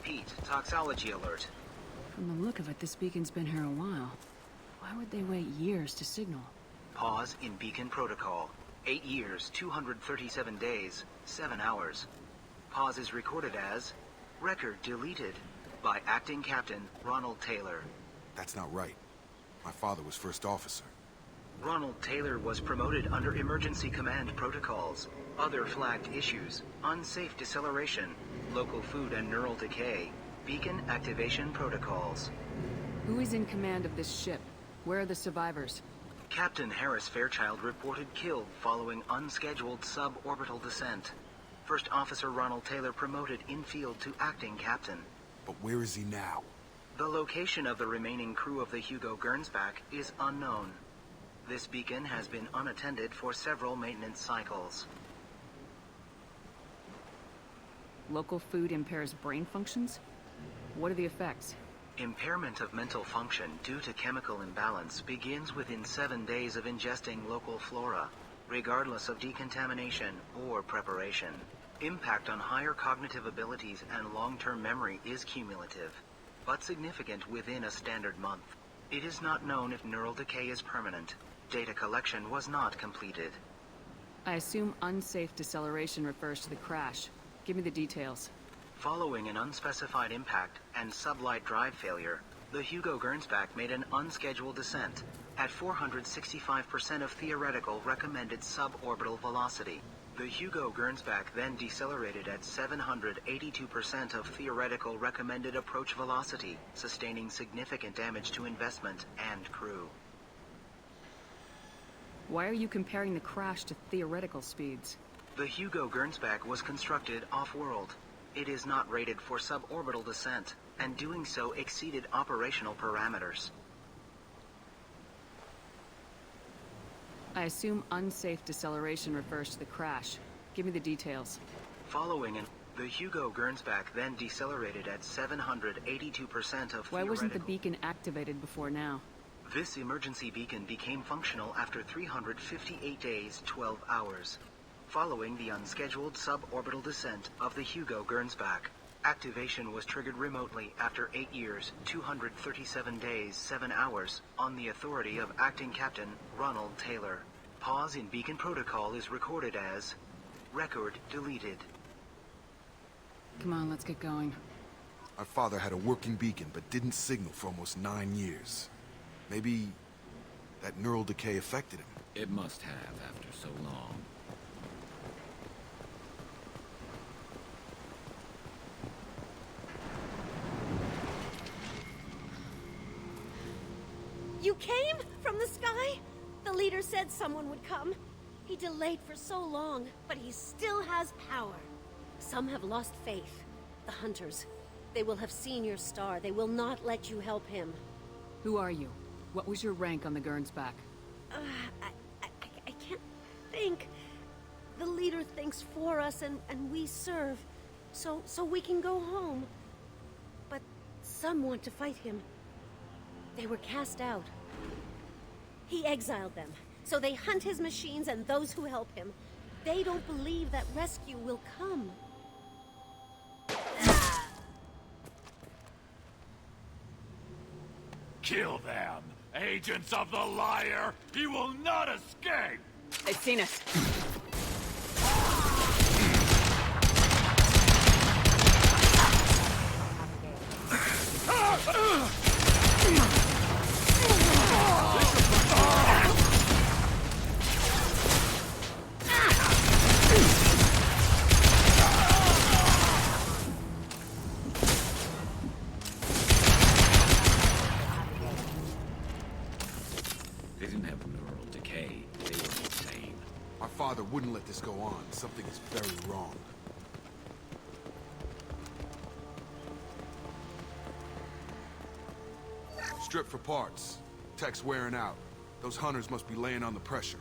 Repeat, toxology alert. From the look of it, this beacon's been here a while. Why would they wait years to signal? Pause in beacon protocol. 8 years, 237 days, 7 hours. Pause is recorded as record deleted by Acting Captain Ronald Taylor. That's not right. My father was first officer. Ronald Taylor was promoted under emergency command protocols. Other flagged issues: unsafe deceleration, local food and neural decay, beacon activation protocols. Who is in command of this ship? Where are the survivors? Captain Harris Fairchild reported killed following unscheduled suborbital descent. First Officer Ronald Taylor promoted in-field to acting captain. But where is he now? The location of the remaining crew of the Hugo Gernsback is unknown. This beacon has been unattended for several maintenance cycles. Local food impairs brain functions? What are the effects? Impairment of mental function due to chemical imbalance begins within 7 days of ingesting local flora, regardless of decontamination or preparation. Impact on higher cognitive abilities and long-term memory is cumulative, but significant within a standard month. It is not known if neural decay is permanent. Data collection was not completed. I assume unsafe deceleration refers to the crash. Give me the details. Following an unspecified impact and sublight drive failure, the Hugo Gernsback made an unscheduled descent at 465% of theoretical recommended suborbital velocity. The Hugo Gernsback then decelerated at 782% of theoretical recommended approach velocity, sustaining significant damage to investment and crew. Why are you comparing the crash to theoretical speeds? The Hugo Gernsback was constructed off-world. It is not rated for suborbital descent, and doing so exceeded operational parameters. I assume unsafe deceleration refers to the crash. Give me the details. The Hugo Gernsback then decelerated at 782% of Why wasn't the beacon activated before now? This emergency beacon became functional after 358 days, 12 hours. Following the unscheduled suborbital descent of the Hugo Gernsback, activation was triggered remotely after 8 years, 237 days, 7 hours, on the authority of Acting Captain Ronald Taylor. Pause in beacon protocol is recorded as record deleted. Come on, let's get going. My father had a working beacon, but didn't signal for almost 9 years. Maybe that neural decay affected him. It must have after so long. You came? From the sky? The leader said someone would come. He delayed for so long, but he still has power. Some have lost faith. The Hunters. They will have seen your star. They will not let you help him. Who are you? What was your rank on the Gernsback? I can't think. The leader thinks for us and we serve. So we can go home. But some want to fight him. They were cast out. He exiled them, so they hunt his machines and those who help him. They don't believe that rescue will come. Kill them! Agents of the Liar! He will not escape! They've seen us. They didn't have neural decay. They were insane. My father wouldn't let this go on. Something is very wrong. Strip for parts. Tech's wearing out. Those hunters must be laying on the pressure.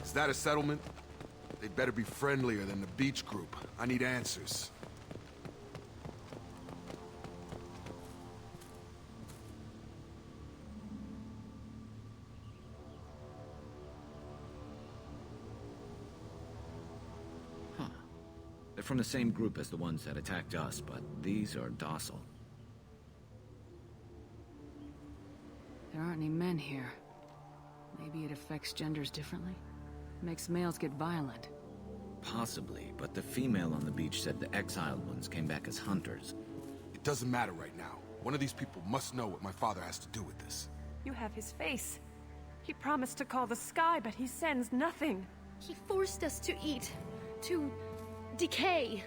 Is that a settlement? They'd better be friendlier than the beach group. I need answers. from the same group as the ones that attacked us, but these are docile. There aren't any men here. Maybe it affects genders differently? Makes males get violent. Possibly, but the female on the beach said the exiled ones came back as hunters. It doesn't matter right now. One of these people must know what my father has to do with this. You have his face. He promised to call the sky, but he sends nothing. He forced us to eat, to decay.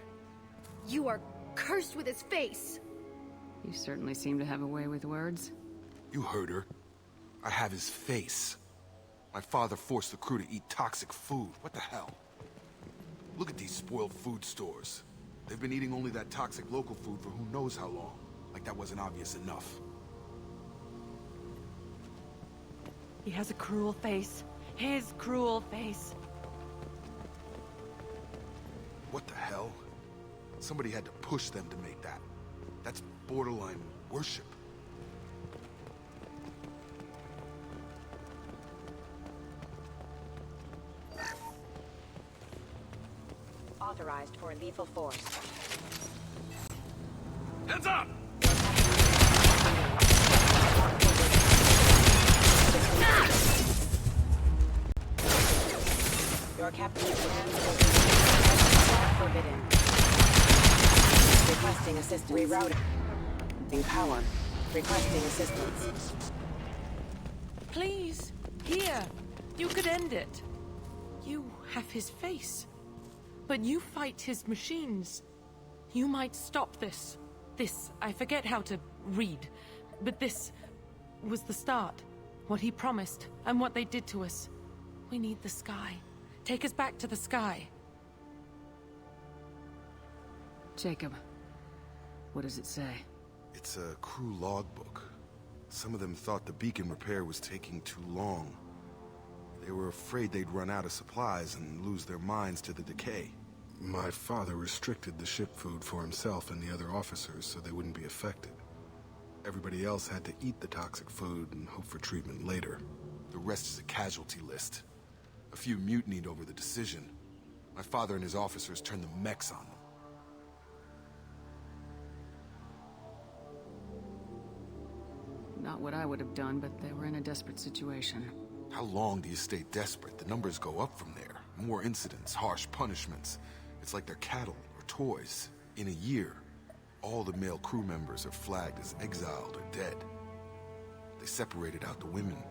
You are cursed with his face. You certainly seem to have a way with words. You heard her. I have his face. My father forced the crew to eat toxic food. What the hell? Look at these spoiled food stores. They've been eating only that toxic local food for who knows how long. Like that wasn't obvious enough. He has a cruel face. His cruel face. What the hell? Somebody had to push them to make that. That's borderline worship. Authorized for lethal force. Heads up! Your captain's command forbidden. Requesting assistance. Rerouting power. Requesting assistance. Please, here. You could end it. You have his face. But you fight his machines. You might stop this. This, I forget how to read. But this was the start. What he promised, and what they did to us. We need the sky. Take us back to the sky. Jacob, what does it say? It's a crew logbook. Some of them thought the beacon repair was taking too long. They were afraid they'd run out of supplies and lose their minds to the decay. My father restricted the ship food for himself and the other officers so they wouldn't be affected. Everybody else had to eat the toxic food and hope for treatment later. The rest is a casualty list. A few mutinied over the decision. My father and his officers turned the mechs on them. Not what I would have done, but they were in a desperate situation. How long do you stay desperate? The numbers go up from there. More incidents, harsh punishments. It's like they're cattle or toys. In a year, all the male crew members are flagged as exiled or dead. They separated out the women,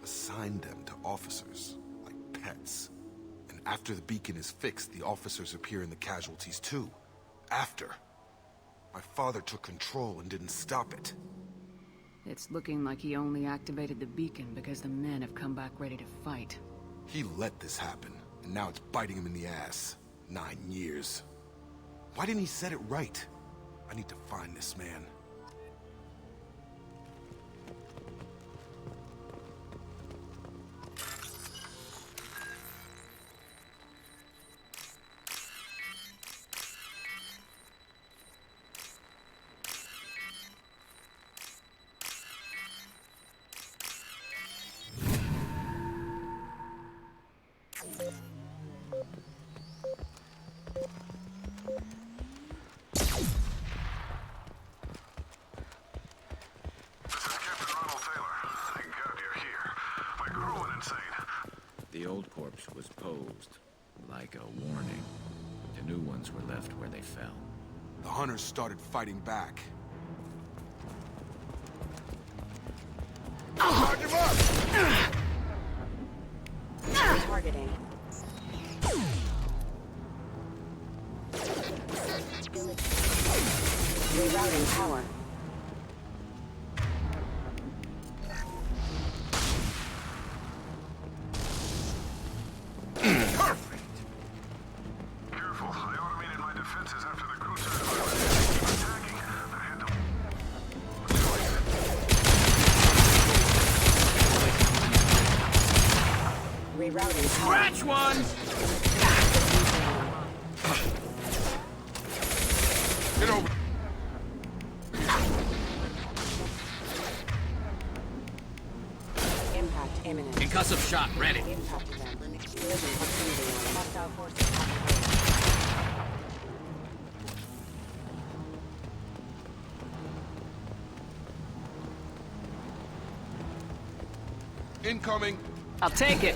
assigned them to officers, like pets. And after the beacon is fixed, the officers appear in the casualties too. After. My father took control and didn't stop it. It's looking like he only activated the beacon because the men have come back ready to fight. He let this happen, and now it's biting him in the ass. 9 years. Why didn't he set it right? I need to find this man. The old corpse was posed, like a warning. The new ones were left where they fell. The hunters started fighting back. Charge him up! Targeting. Rerouting power. Scratch one! Get over. Impact imminent. Concussive shot ready. Impact event. Collision proximity. Hostile forces. Incoming! I'll take it.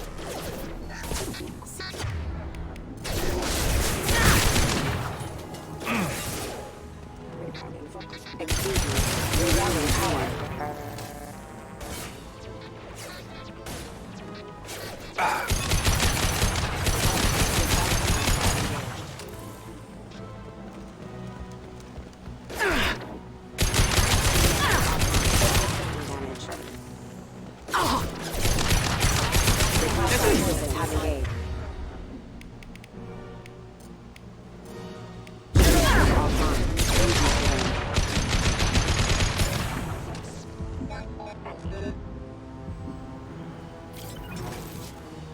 Excuse me. Rerouting power.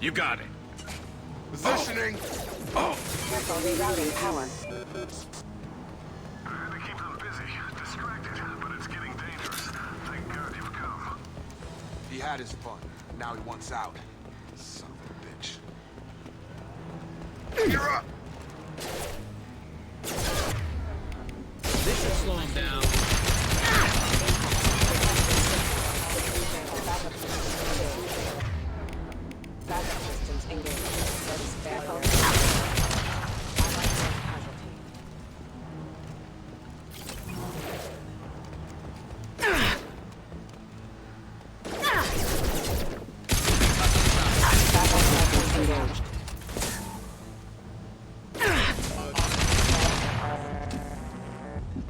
You got it. Positioning! Careful, rerouting power. I had to keep them busy, distracted, but it's getting dangerous. Thank God you've come. He had his fun. Now he wants out. Son of a bitch. You're up! This should slow him down. Backup systems engaged. Careful.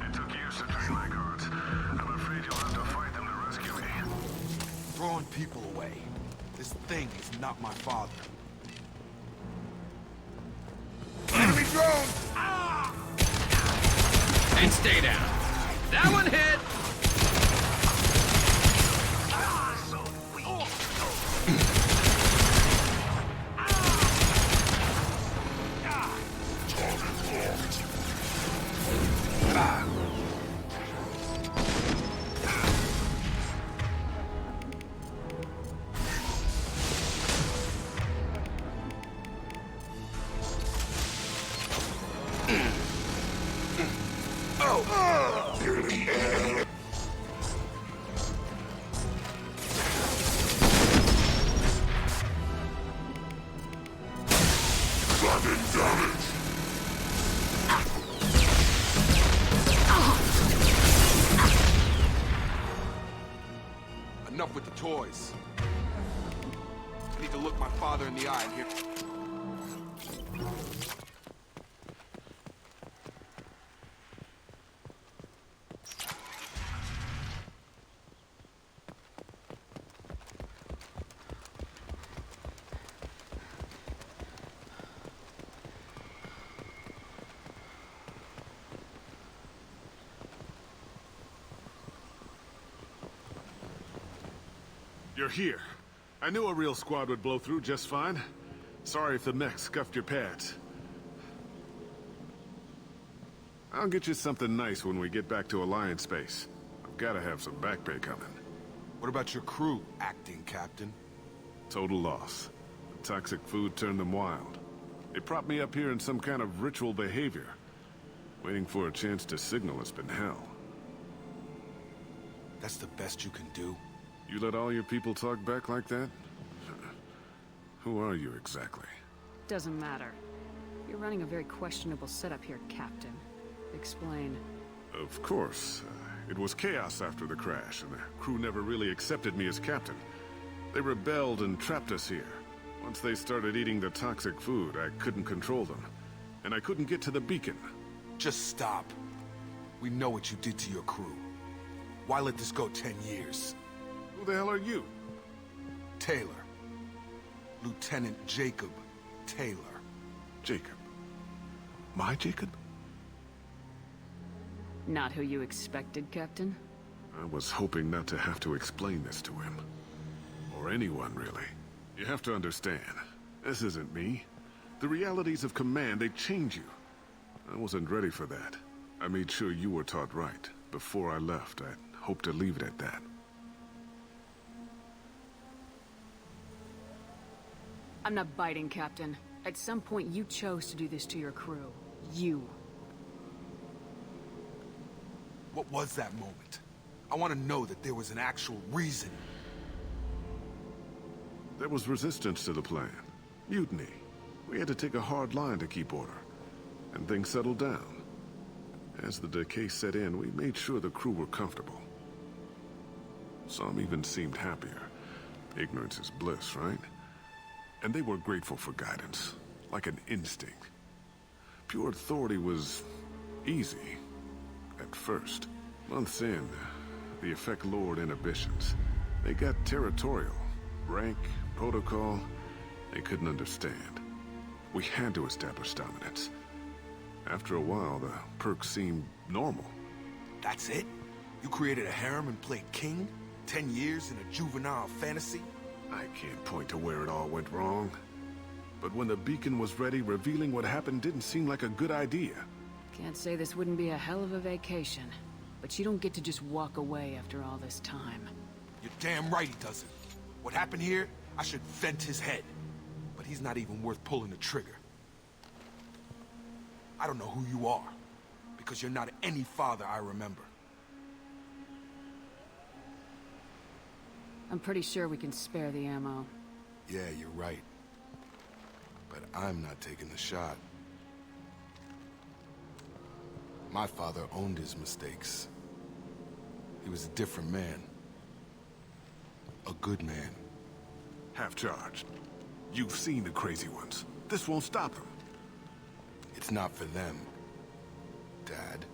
It took years to train my guards. I'm afraid you'll have to fight them to rescue me. Throwing people away. This thing is not my father. Enemy drone! And stay down. That one hit! Enough with the toys. I need to look my father in the eye and hear... You're here. I knew a real squad would blow through just fine. Sorry if the mech scuffed your pads. I'll get you something nice when we get back to Alliance space. I've gotta have some back pay coming. What about your crew, acting captain? Total loss. The toxic food turned them wild. They propped me up here in some kind of ritual behavior. Waiting for a chance to signal has been hell. That's the best you can do? You let all your people talk back like that? Who are you exactly? Doesn't matter. You're running a very questionable setup here, Captain. Explain. Of course. It was chaos after the crash, and the crew never really accepted me as captain. They rebelled and trapped us here. Once they started eating the toxic food, I couldn't control them. And I couldn't get to the beacon. Just stop. We know what you did to your crew. Why let this go 10 years? Who the hell are you? Taylor. Lieutenant Jacob Taylor. Jacob? My Jacob? Not who you expected, Captain? I was hoping not to have to explain this to him. Or anyone, really. You have to understand, this isn't me. The realities of command, they change you. I wasn't ready for that. I made sure you were taught right. Before I left, I hoped to leave it at that. I'm not biting, Captain. At some point, you chose to do this to your crew. You. What was that moment? I want to know that there was an actual reason. There was resistance to the plan. Mutiny. We had to take a hard line to keep order. And things settled down. As the decay set in, we made sure the crew were comfortable. Some even seemed happier. Ignorance is bliss, right? And they were grateful for guidance, like an instinct. Pure authority was easy, at first. Months in, the effect lowered inhibitions. They got territorial. Rank, protocol, they couldn't understand. We had to establish dominance. After a while, the perks seemed normal. That's it? You created a harem and played king? 10 years in a juvenile fantasy? I can't point to where it all went wrong. But when the beacon was ready, revealing what happened didn't seem like a good idea. Can't say this wouldn't be a hell of a vacation. But you don't get to just walk away after all this time. You're damn right he doesn't. What happened here, I should vent his head. But he's not even worth pulling the trigger. I don't know who you are, because you're not any father I remember. I'm pretty sure we can spare the ammo. Yeah, you're right. But I'm not taking the shot. My father owned his mistakes. He was a different man. A good man. Half-charged. You've seen the crazy ones. This won't stop them. It's not for them, Dad.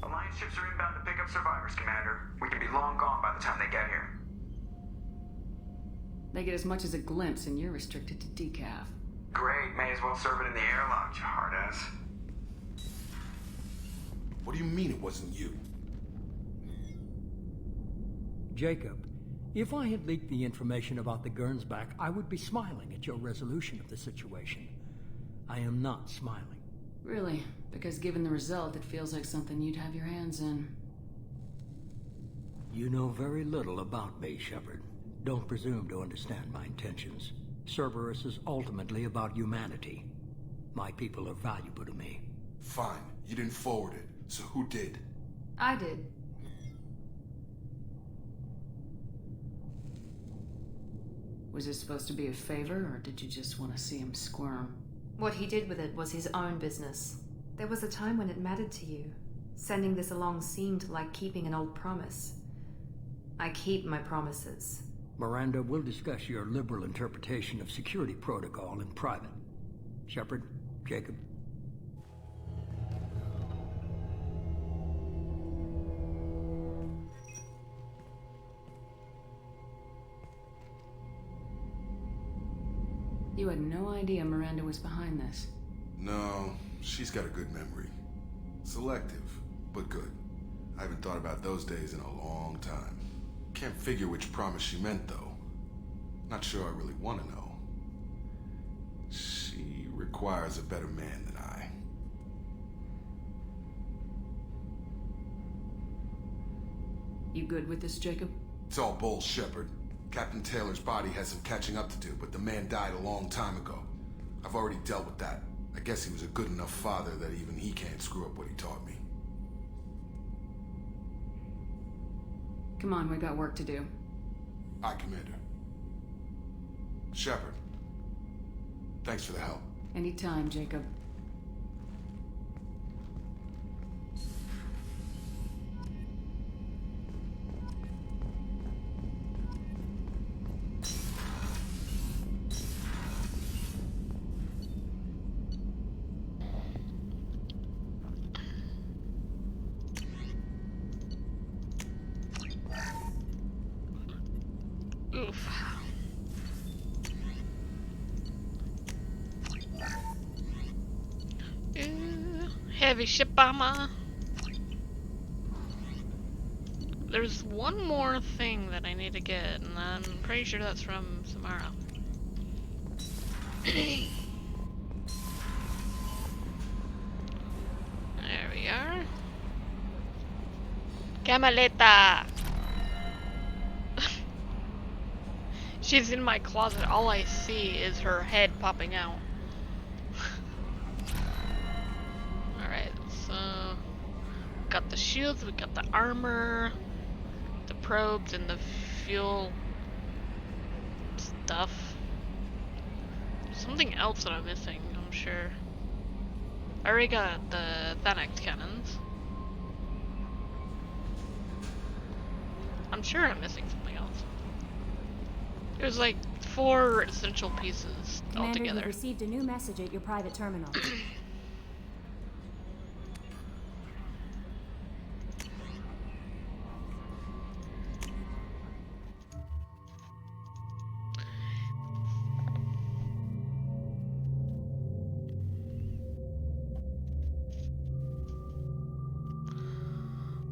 Alliance ships are inbound to pick up survivors, Commander. We could be long gone by the time they get here. They get as much as a glimpse, and you're restricted to decaf. Great, may as well serve it in the airlock, you hard-ass. What do you mean it wasn't you? Jacob, if I had leaked the information about the Gernsback, I would be smiling at your resolution of the situation. I am not smiling. Really? Because given the result, it feels like something you'd have your hands in. You know very little about me, Shepard. Don't presume to understand my intentions. Cerberus is ultimately about humanity. My people are valuable to me. Fine. You didn't forward it. So who did? I did. Was it supposed to be a favor, or did you just want to see him squirm? What he did with it was his own business. There was a time when it mattered to you. Sending this along seemed like keeping an old promise. I keep my promises. Miranda, we'll discuss your liberal interpretation of security protocol in private. Shepard, Jacob. You had no idea Miranda was behind this. No, she's got a good memory. Selective, but good. I haven't thought about those days in a long time. Can't figure which promise she meant, though. Not sure I really want to know. She requires a better man than I. You good with this, Jacob? It's all bull, Shepard. Captain Taylor's body has some catching up to do, but the man died a long time ago. I've already dealt with that. I guess he was a good enough father that even he can't screw up what he taught me. Come on, we got work to do. Aye, Commander. Shepard. Thanks for the help. Anytime, Jacob. Oof. Heavy ship armor. There's one more thing that I need to get, and I'm pretty sure that's from Samara. There we are. Camaleta! She's in my closet. All I see is her head popping out. Alright, so... got the shields, we got the armor, the probes, and the fuel stuff. Something else that I'm missing, I'm sure. I already got the Thanax cannons. I'm sure I'm missing something else. There's like 4 essential pieces Commander, altogether. you received a new message at your private terminal.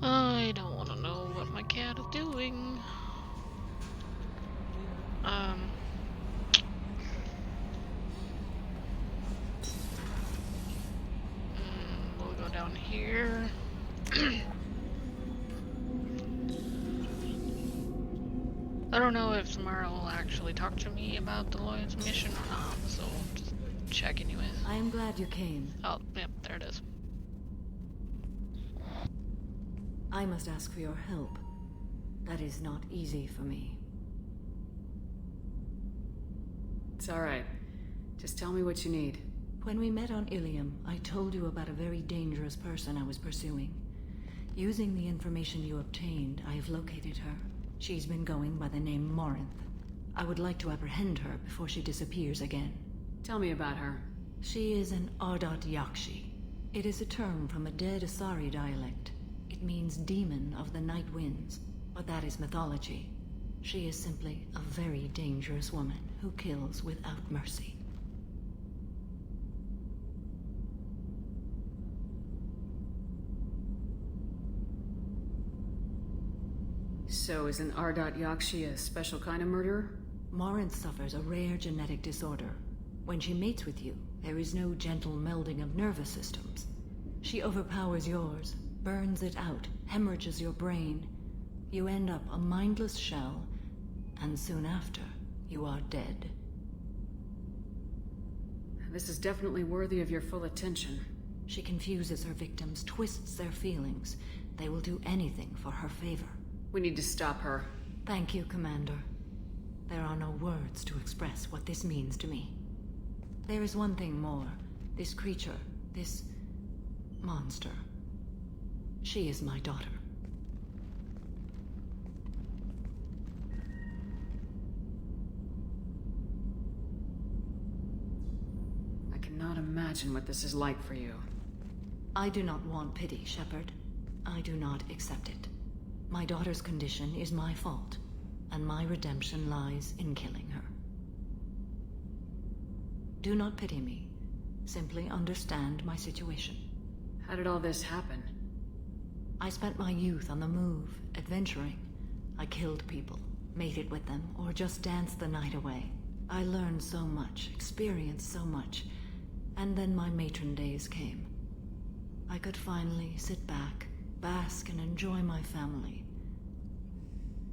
I don't want to know what my cat is doing. We'll go down here. I don't know if Samara will actually talk to me about the Lloyd's mission or not, so just check anyways. I am glad you came. Oh, yep, there it is. I must ask for your help. That is not easy for me. It's alright. Just tell me what you need. When we met on Ilium, I told you about a very dangerous person I was pursuing. Using the information you obtained, I have located her. She's been going by the name Morinth. I would like to apprehend her before she disappears again. Tell me about her. She is an Ardat Yakshi. It is a term from a dead Asari dialect. It means demon of the night winds, but that is mythology. She is simply a very dangerous woman who kills without mercy. So is an Ardat Yakshi a special kind of murderer? Morinth suffers a rare genetic disorder. When she mates with you, there is no gentle melding of nervous systems. She overpowers yours, burns it out, hemorrhages your brain. You end up a mindless shell, and soon after, you are dead. This is definitely worthy of your full attention. She confuses her victims, twists their feelings. They will do anything for her favor. We need to stop her. Thank you, Commander. There are no words to express what this means to me. There is one thing more. This creature, this monster. She is my daughter. I cannot imagine what this is like for you. I do not want pity, Shepard. I do not accept it. My daughter's condition is my fault, and my redemption lies in killing her. Do not pity me. Simply understand my situation. How did all this happen? I spent my youth on the move, adventuring. I killed people, mated with them, or just danced the night away. I learned so much, experienced so much, and then my matron days came. I could finally sit back, bask and enjoy my family.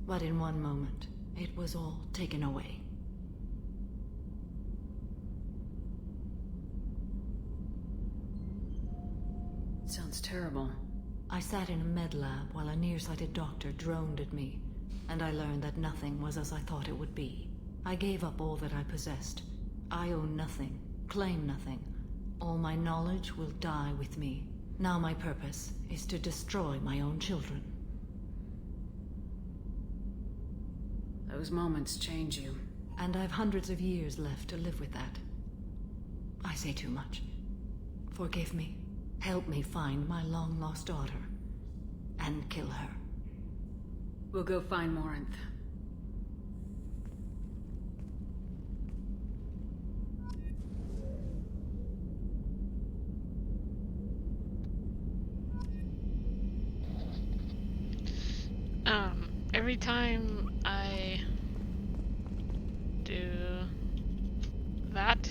But in one moment, it was all taken away. It sounds terrible. I sat in a med lab while a nearsighted doctor droned at me, and I learned that nothing was as I thought it would be. I gave up all that I possessed. I own nothing, claim nothing. All my knowledge will die with me. Now my purpose is to destroy my own children. Those moments change you. And I've hundreds of years left to live with that. I say too much. Forgive me. Help me find my long-lost daughter. And kill her. We'll go find Morinth. every time I do that,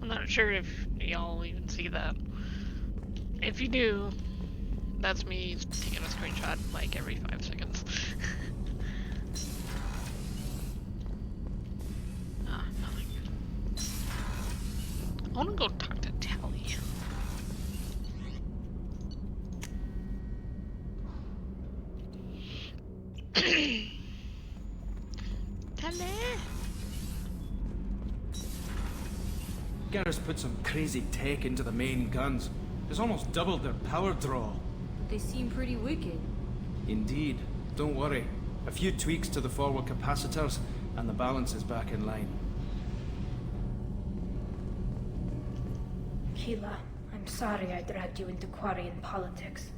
I'm not sure if y'all even see that. If you do, that's me taking a screenshot like every 5 seconds. Ah, nothing. I wanna go talk to Tally. Tally! Garrus put some crazy tech into the main guns. It's almost doubled their power draw. They seem pretty wicked. Indeed. Don't worry. A few tweaks to the forward capacitors, and the balance is back in line. Keela, I'm sorry I dragged you into Quarian politics.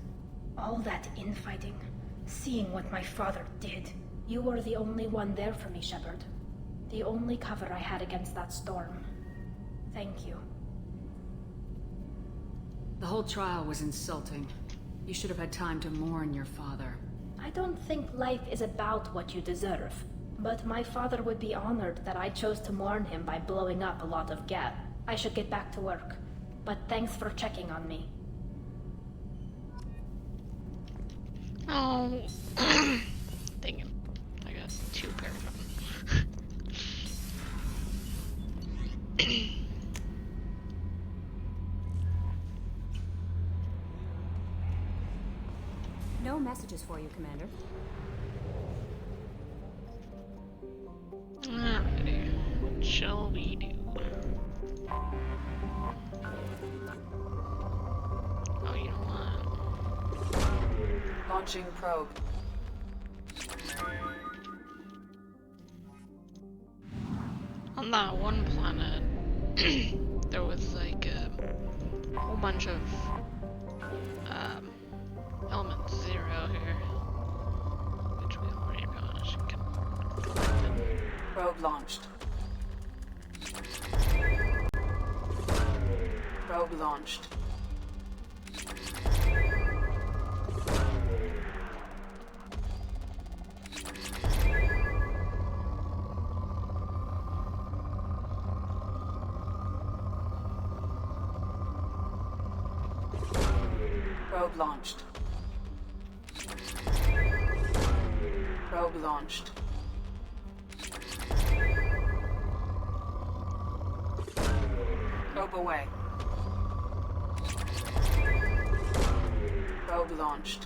All that infighting, seeing what my father did. You were the only one there for me, Shepard. The only cover I had against that storm. Thank you. The whole trial was insulting. You should have had time to mourn your father. I don't think life is about what you deserve, but my father would be honored that I chose to mourn him by blowing up a lot of gas. I should get back to work, but thanks for checking on me. Oh, dang it. I got 2 paragraphs. No messages for you, Commander. Alrighty, what shall we do? Oh, you know what? Launching probe. On that one planet, there was like a whole bunch of element 0 here, which we already collected. Probe launched. Probe launched. Probe launched. Probe launched. Probe away. Probe launched.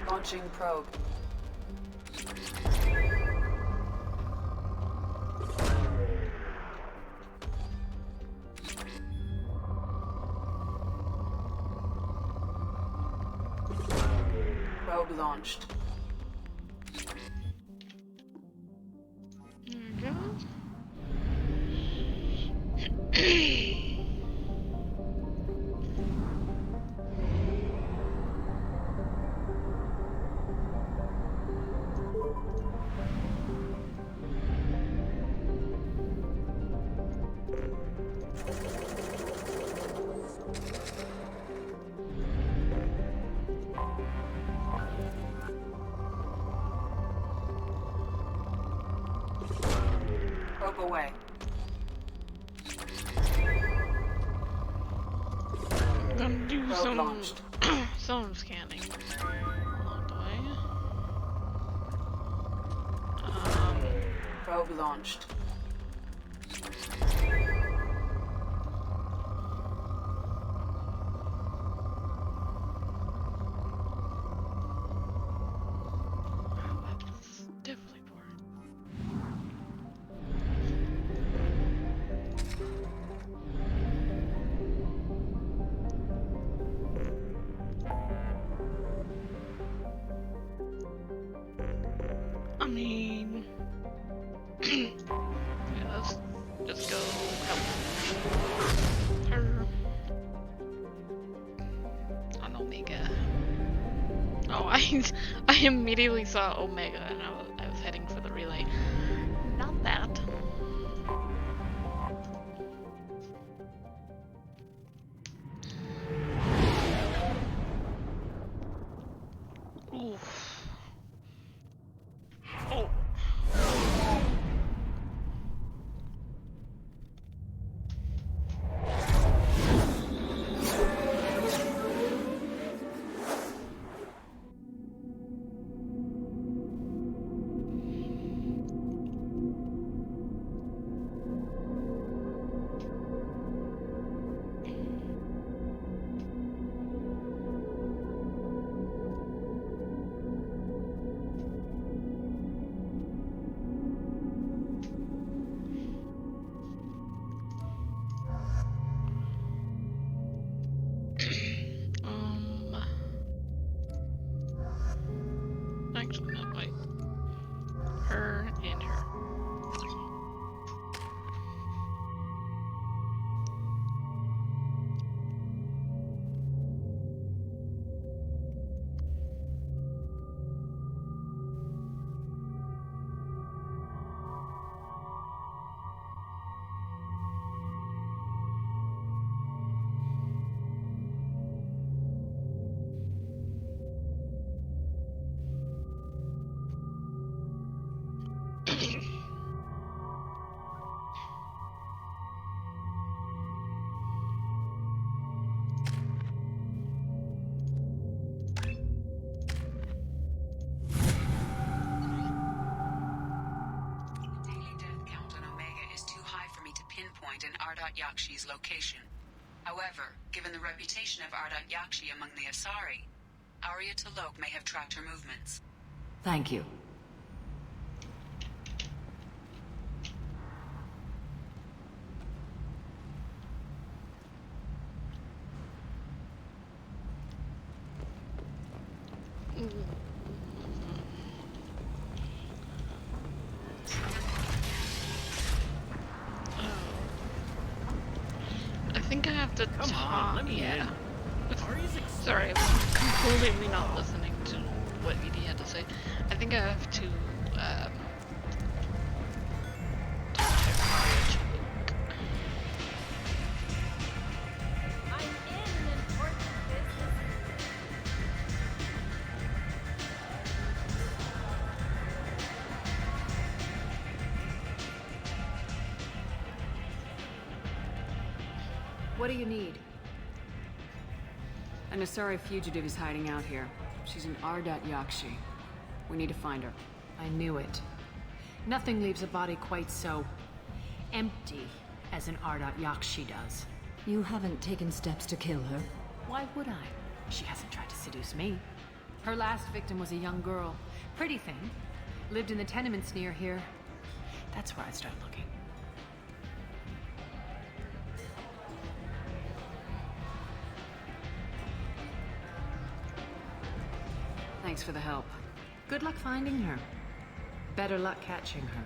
Launching probe. Probe launched. There we go. Probe away. I'm gonna do Probe some launched. some scanning along the way. Probe launched. That's definitely boring. I mean, yeah, let's just go help her on Omega. Oh, I immediately saw Omega and I was heading for the relay. Not that. Oof. Oh. Actually, no, wait. Her and her. In Ardat Yakshi's location. However, given the reputation of Ardat Yakshi among the Asari, Arya T'Loak may have tracked her movements. Thank you. I think I have to Come talk. on, let me yeah. in. Sorry, I'm completely not listening to what Edie had to say. I think I have to talk to Arya T'Loak. I'm in an important business. What do you need? An Asari fugitive is hiding out here. She's an Ardat Yakshi. We need to find her. I knew it. Nothing leaves a body quite so empty as an Ardat Yakshi does. You haven't taken steps to kill her? Why would I? She hasn't tried to seduce me. Her last victim was a young girl. Pretty thing. Lived in the tenements near here. That's where I'd start looking. Thanks for the help. Good luck finding her. Better luck catching her.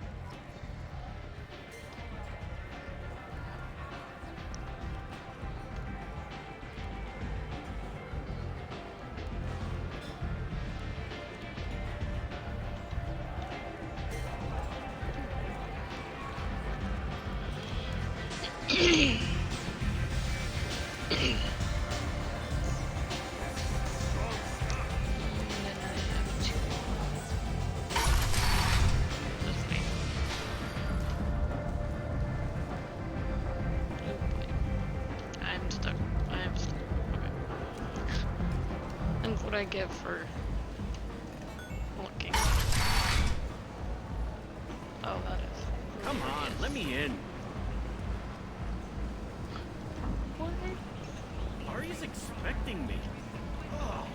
I'm stuck. Okay. And what I get for looking. Oh, that is. Come on, let me in. What? Arya's expecting me. Oh.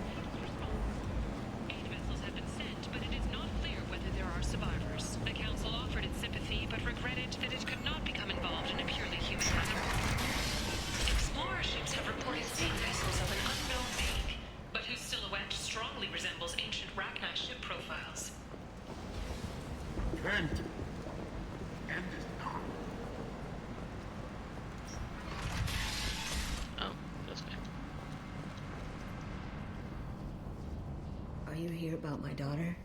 8 vessels have been sent, but it is not clear whether there are survivors. The Council offered its sympathy, but regretted that it could not become involved in a purely human matter. Explorer ships have reported seeing vessels of an unknown make, but whose silhouette strongly resembles ancient Rachni ship profiles. End. End is not. Oh, this way. Are you here about my daughter?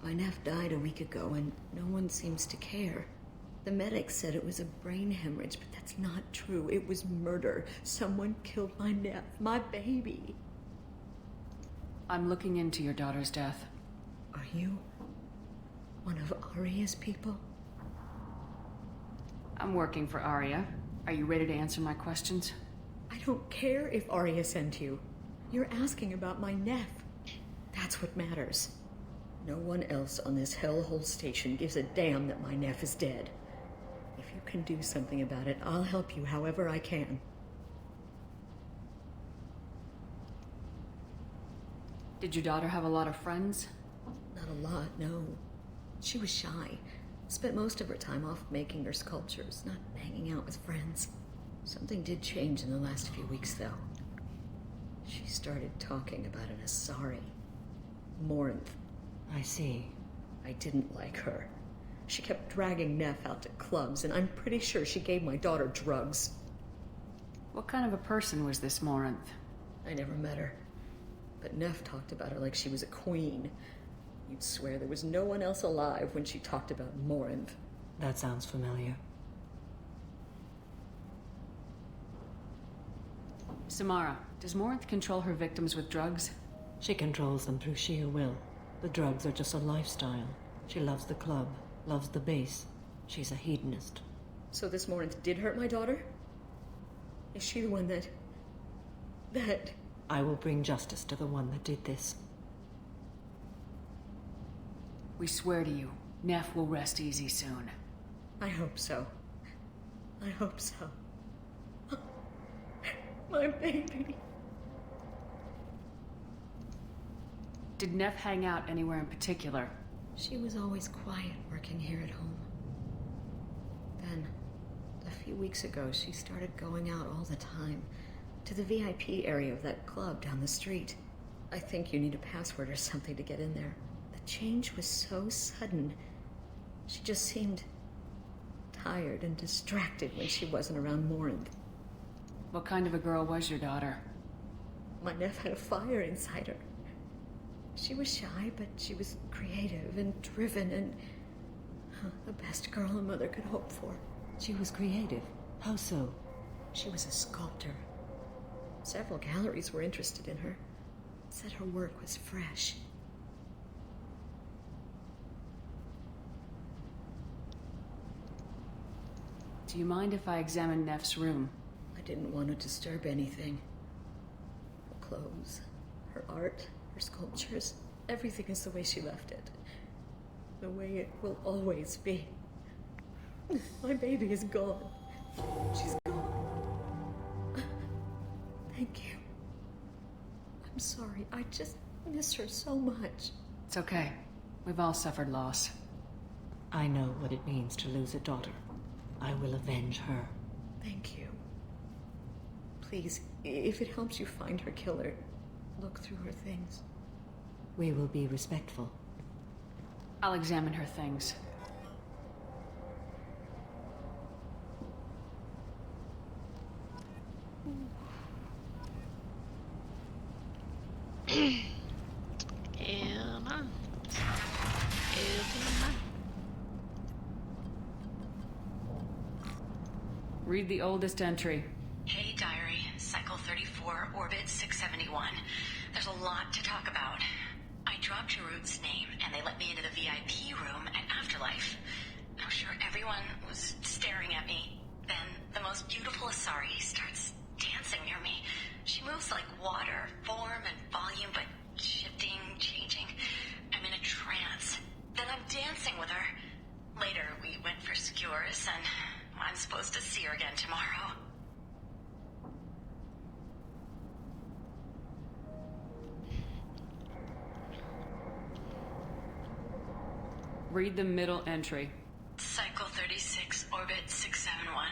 My nephew died a week ago and no one seems to care. The medics said it was a brain hemorrhage, but that's not true. It was murder. Someone killed my nephew, my baby. I'm looking into your daughter's death. Are you one of Arya's people? I'm working for Arya. Are you ready to answer my questions? I don't care if Arya sent you. You're asking about my Neff. That's what matters. No one else on this hellhole station gives a damn that my Neff is dead. If you can do something about it, I'll help you however I can. Did your daughter have a lot of friends? Not a lot, no. She was shy. Spent most of her time off making her sculptures, not hanging out with friends. Something did change in the last few weeks, though. She started talking about an Asari. Morinth. I see. I didn't like her. She kept dragging Neff out to clubs, and I'm pretty sure she gave my daughter drugs. What kind of a person was this Morinth? I never met her. But Neff talked about her like she was a queen. You'd swear there was no one else alive when she talked about Morinth. That sounds familiar. Samara, does Morinth control her victims with drugs? She controls them through sheer will. The drugs are just a lifestyle. She loves the club, loves the base. She's a hedonist. So this Morinth did hurt my daughter? Is she the one that... I will bring justice to the one that did this. We swear to you, Neff will rest easy soon. I hope so. I hope so. My baby. Did Neff hang out anywhere in particular? She was always quiet working here at home. Then, a few weeks ago, she started going out all the time to the VIP area of that club down the street. I think you need a password or something to get in there. The change was so sudden. She just seemed tired and distracted when she wasn't around Morinth. What kind of a girl was your daughter? My Neff had a fire inside her. She was shy, but she was creative and driven and the best girl a mother could hope for. She was creative. How so? She was a sculptor. Several galleries were interested in her. Said her work was fresh. Do you mind if I examine Neff's room? I didn't want to disturb anything. Her clothes, her art, her sculptures, everything is the way she left it. The way it will always be. My baby is gone. She's gone. Thank you. I'm sorry. I just miss her so much. It's okay. We've all suffered loss. I know what it means to lose a daughter. I will avenge her. Thank you. Please, if it helps you find her killer, look through her things. We will be respectful. I'll examine her things. Emma. Read the oldest entry. Hey, Diary. Cycle 34, Orbit 671. There's a lot to talk about. I dropped Jarut's name, and they let me into the VIP room at Afterlife. I'm sure everyone was staring at me. Then the most beautiful Asari starts dancing near me. She moves like water, form and volume, but shifting, changing. I'm in a trance. Then I'm dancing with her. Later, we went for skewers, and I'm supposed to see her again tomorrow. Read the middle entry. Cycle 36, Orbit 671.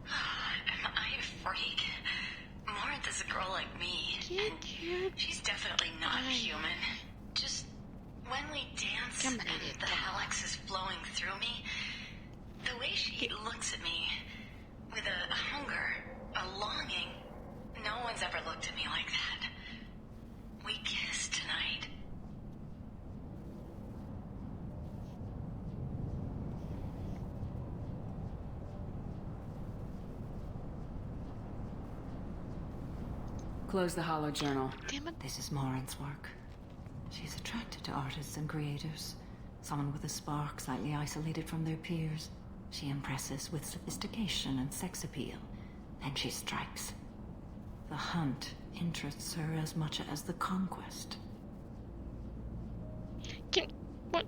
Am I a freak? Morinth is a girl like me, and she's definitely not human. Just when we dance and the Helix is flowing through me, the way she looks at me with a hunger, a longing, no one's ever looked at me like that. We kissed tonight. Close the Hollow Journal. Damn it. This is Morin's work. She's attracted to artists and creators. Someone with a spark, slightly isolated from their peers. She impresses with sophistication and sex appeal. Then she strikes. The hunt interests her as much as the conquest. What?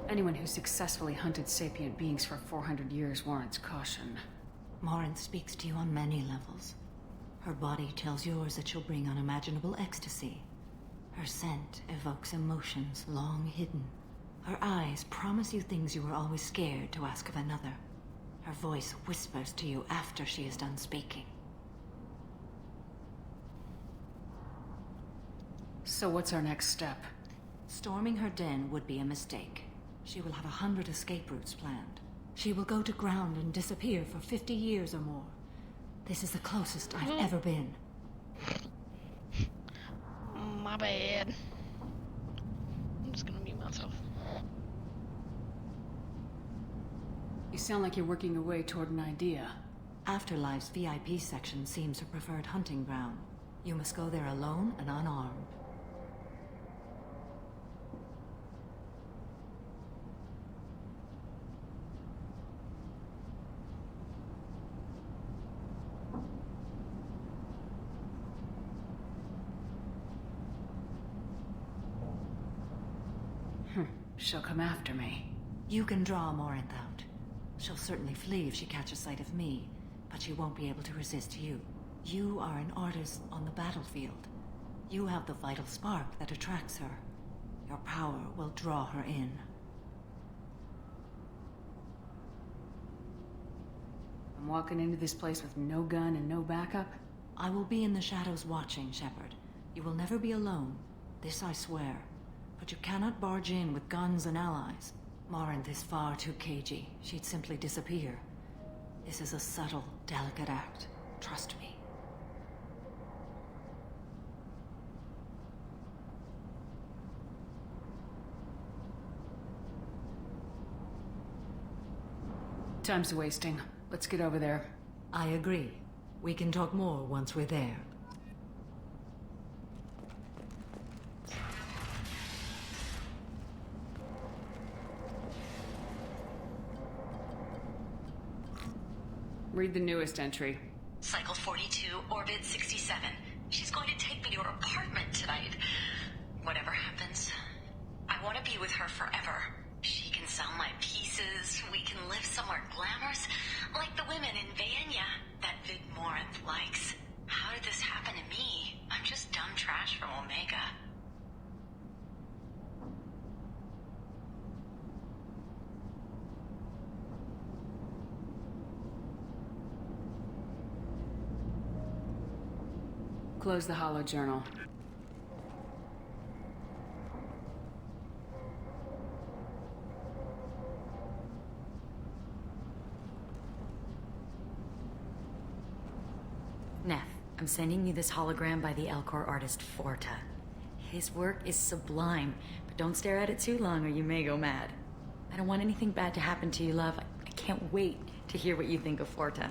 Anyone who successfully hunted sapient beings for 400 years warrants caution. Morin speaks to you on many levels. Her body tells yours that she'll bring unimaginable ecstasy. Her scent evokes emotions long hidden. Her eyes promise you things you were always scared to ask of another. Her voice whispers to you after she is done speaking. So what's our next step? Storming her den would be a mistake. She will have 100 escape routes planned. She will go to ground and disappear for 50 years or more. This is the closest I've ever been. My bad. I'm just gonna mute myself. You sound like you're working your way toward an idea. Afterlife's VIP section seems her preferred hunting ground. You must go there alone and unarmed. She'll come after me. You can draw Morinth out. She'll certainly flee if she catches sight of me, but she won't be able to resist you. You are an artist on the battlefield. You have the vital spark that attracts her. Your power will draw her in. I'm walking into this place with no gun and no backup? I will be in the shadows watching, Shepard. You will never be alone. This I swear. But you cannot barge in with guns and allies. Morinth is far too cagey. She'd simply disappear. This is a subtle, delicate act. Trust me. Time's wasting. Let's get over there. I agree. We can talk more once we're there. Read the newest entry. Cycle 42, Orbit 67. She's going to take me to her apartment tonight. Whatever happens, I want to be with her forever. She can sell my pieces. We can live somewhere glamorous, like the women in Vanya that Vid Morinth likes. How did this happen to me? I'm just dumb trash from Omega. Close the Hollow Journal. Neff, I'm sending you this hologram by the Elcor artist Forta. His work is sublime, but don't stare at it too long or you may go mad. I don't want anything bad to happen to you, love. I can't wait to hear what you think of Forta.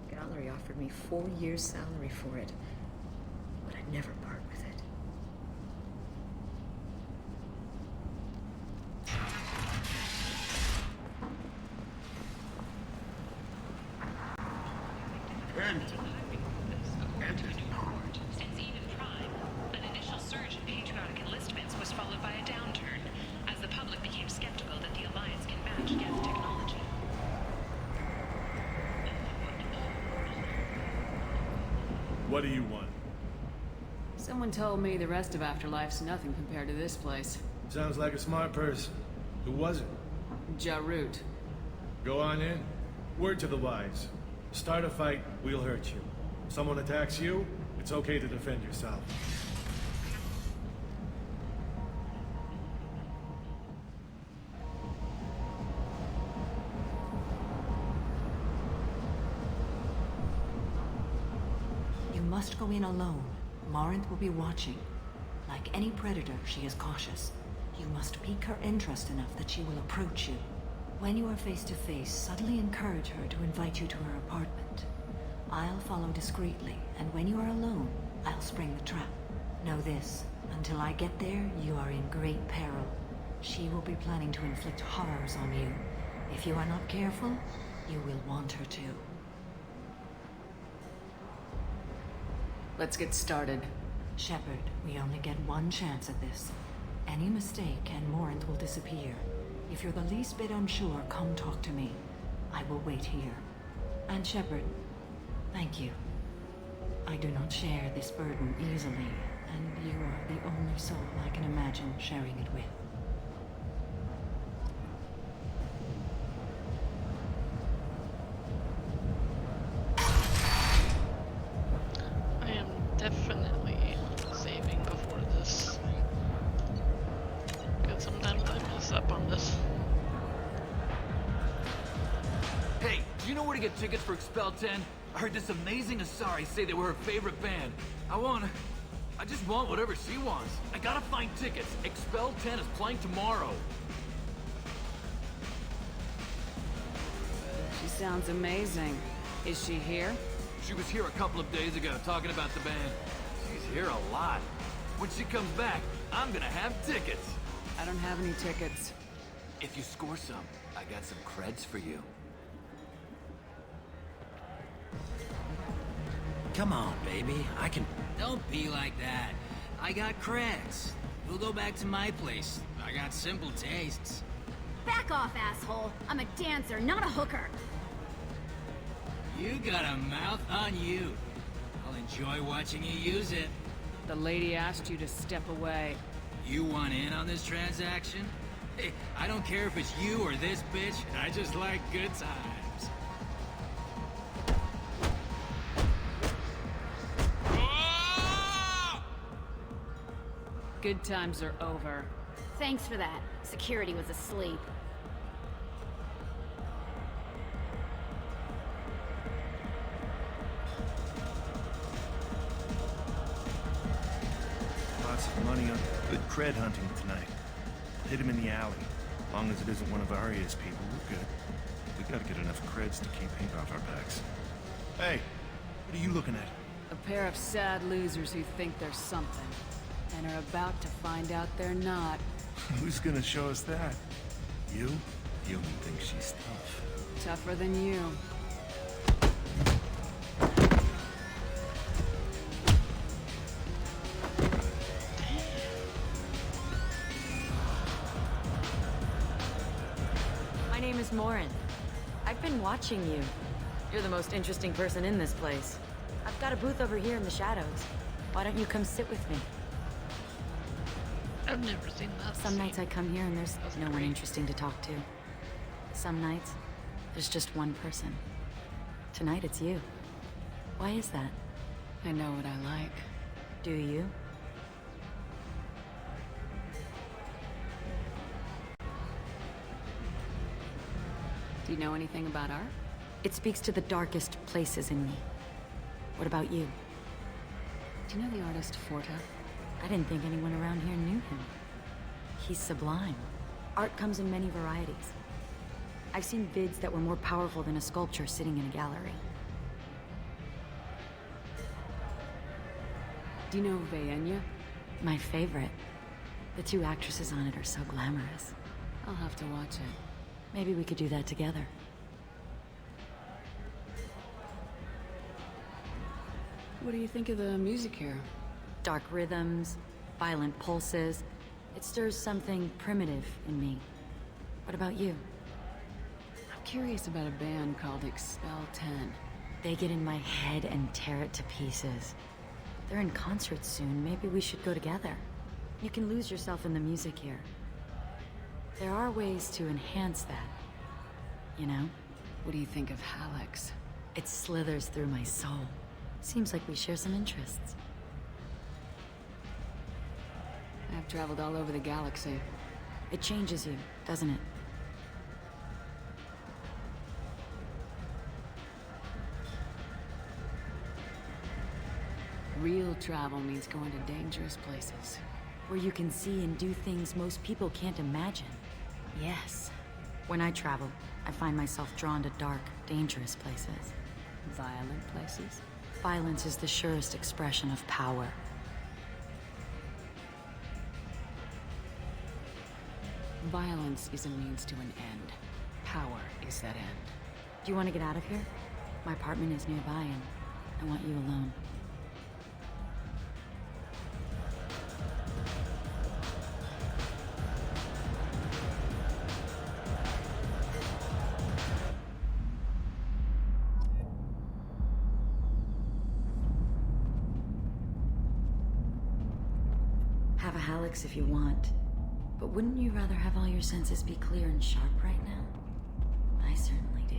Gallery offered me 4 years' salary for it, but I'd never part with it. Since Eden Prime, an initial surge in patriotic enlistments was followed by a downturn, as the public became skeptical that the Alliance can match Geth technology. What do you want? Someone told me the rest of Afterlife's nothing compared to this place. Sounds like a smart person. Who was it? Jarut. Go on in. Word to the wise. Start a fight, we'll hurt you. Someone attacks you, it's okay to defend yourself. You must go in alone. Morinth will be watching. Like any predator, she is cautious. You must pique her interest enough that she will approach you. When you are face to face, subtly encourage her to invite you to her apartment. I'll follow discreetly, and when you are alone, I'll spring the trap. Know this, until I get there, you are in great peril. She will be planning to inflict horrors on you. If you are not careful, you will want her to. Let's get started. Shepard, we only get one chance at this. Any mistake and Morant will disappear. If you're the least bit unsure, come talk to me. I will wait here. And Shepard, thank you. I do not share this burden easily, and you are the only soul I can imagine sharing it with. I am definitely saving before this. Because sometimes I mess up on this. Hey, do you know where to get tickets for Expel 10? I heard this amazing Asari say they were her favorite band. I just want whatever she wants. I gotta find tickets. Expel 10 is playing tomorrow. She sounds amazing. Is she here? She was here a couple of days ago talking about the band. She's here a lot. When she comes back, I'm gonna have tickets. I don't have any tickets. If you score some, I got some creds for you. Come on, baby. I can... Don't be like that. I got creds. We'll go back to my place. I got simple tastes. Back off, asshole. I'm a dancer, not a hooker. You got a mouth on you. I'll enjoy watching you use it. The lady asked you to step away. You want in on this transaction? Hey, I don't care if it's you or this bitch. I just like good times. Good times are over. Thanks for that. Security was asleep. Lots of money on good cred hunting tonight. Hit him in the alley. As long as it isn't one of Arya's people, we're good. We gotta get enough creds to keep paint off our backs. Hey, what are you looking at? A pair of sad losers who think they're something, and are about to find out they're not. Who's gonna show us that? You? You don't think she's tough. Tougher than you. My name is Morin. I've been watching you. You're the most interesting person in this place. I've got a booth over here in the shadows. Why don't you come sit with me? I've never seen that. Some nights I come here and there's no one interesting to talk to. Some nights, there's just one person. Tonight it's you. Why is that? I know what I like. Do you? Do you know anything about art? It speaks to the darkest places in me. What about you? Do you know the artist Forta? I didn't think anyone around here knew him. He's sublime. Art comes in many varieties. I've seen vids that were more powerful than a sculpture sitting in a gallery. Do you know Vaenya? My favorite. The two actresses on it are so glamorous. I'll have to watch it. Maybe we could do that together. What do you think of the music here? Dark rhythms, violent pulses. It stirs something primitive in me. What about you? I'm curious about a band called Expel 10. They get in my head and tear it to pieces. They're in concert soon. Maybe we should go together. You can lose yourself in the music here. There are ways to enhance that. You know? What do you think of Hallex? It slithers through my soul. Seems like we share some interests. I've traveled all over the galaxy. It changes you, doesn't it? Real travel means going to dangerous places. Where you can see and do things most people can't imagine. Yes. When I travel, I find myself drawn to dark, dangerous places. Violent places? Violence is the surest expression of power. Violence is a means to an end. Power is that end. Do you want to get out of here? My apartment is nearby and I want you alone. Have a Hallex if you want. But wouldn't you rather have all your senses be clear and sharp right now? I certainly do.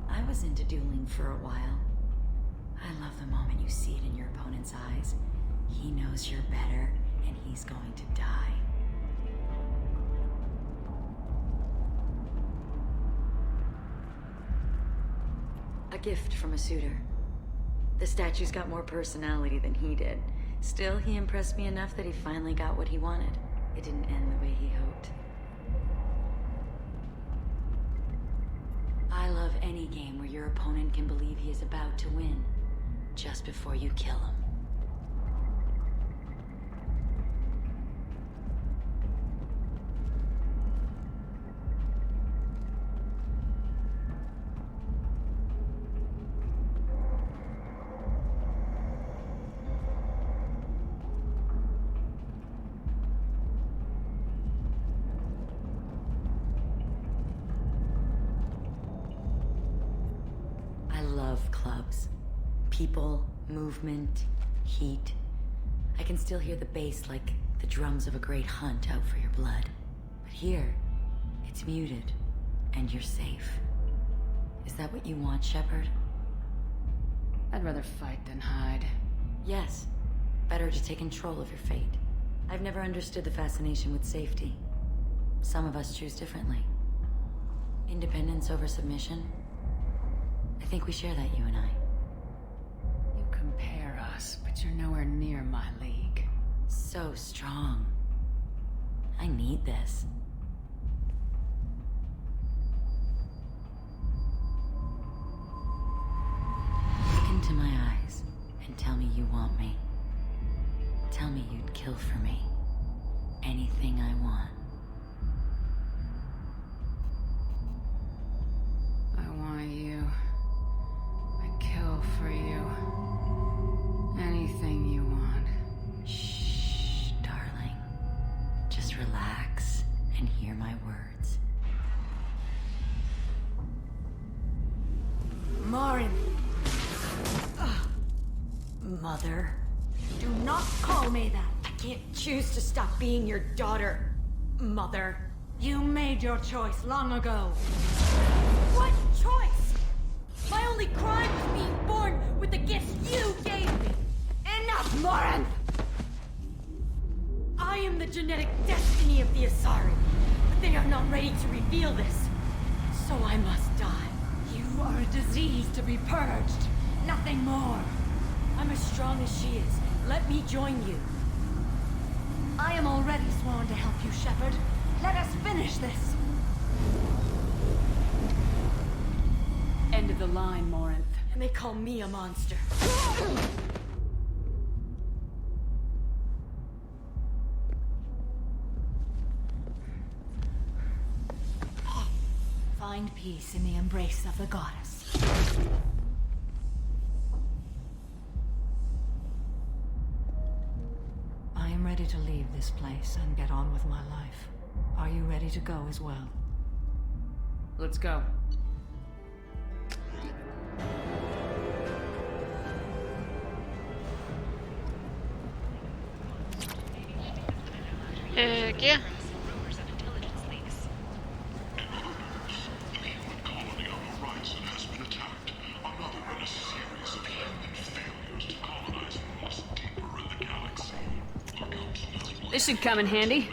I was into dueling for a while. I love the moment you see it in your opponent's eyes. He knows you're better, and he's going to die. A gift from a suitor. The statue's got more personality than he did. Still, he impressed me enough that he finally got what he wanted. It didn't end the way he hoped. I love any game where your opponent can believe he is about to win, just before you kill him. Clubs. People, movement, heat. I can still hear the bass like the drums of a great hunt out for your blood. But here, it's muted, and you're safe. Is that what you want, Shepard? I'd rather fight than hide. Yes. Better to take control of your fate. I've never understood the fascination with safety. Some of us choose differently. Independence over submission? I think we share that, you and I. You compare us, but you're nowhere near my league. So strong. I need this. Look into my eyes and tell me you want me. Tell me you'd kill for me. Anything I want. I want you. Kill for you. Anything you want. Shh, darling. Just relax and hear my words. Morin! Mother. Do not call me that! I can't choose to stop being your daughter, Mother. You made your choice long ago. What choice? My only crime was being born with the gifts you gave me! Enough, Morin! I am the genetic destiny of the Asari, but they are not ready to reveal this. So I must die. You are a disease to be purged. Nothing more. I'm as strong as she is. Let me join you. I am already sworn to help you, Shepard. Let us finish this. End of the line, Morinth. And they call me a monster. Find peace in the embrace of the goddess. I am ready to leave this place and get on with my life. Are you ready to go as well? Let's go. Heck yeah. This should come in handy.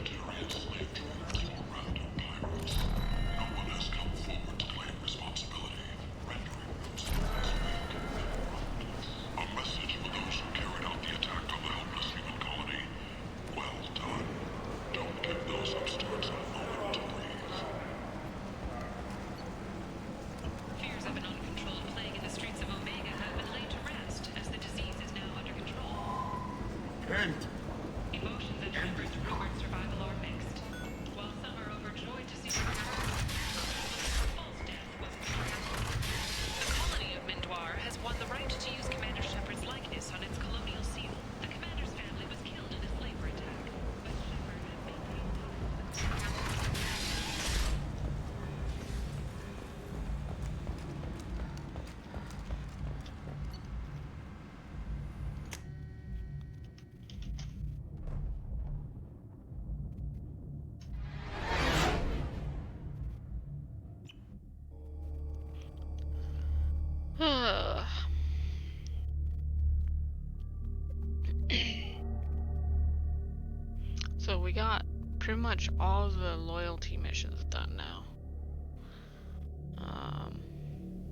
So we got pretty much all the loyalty missions done now.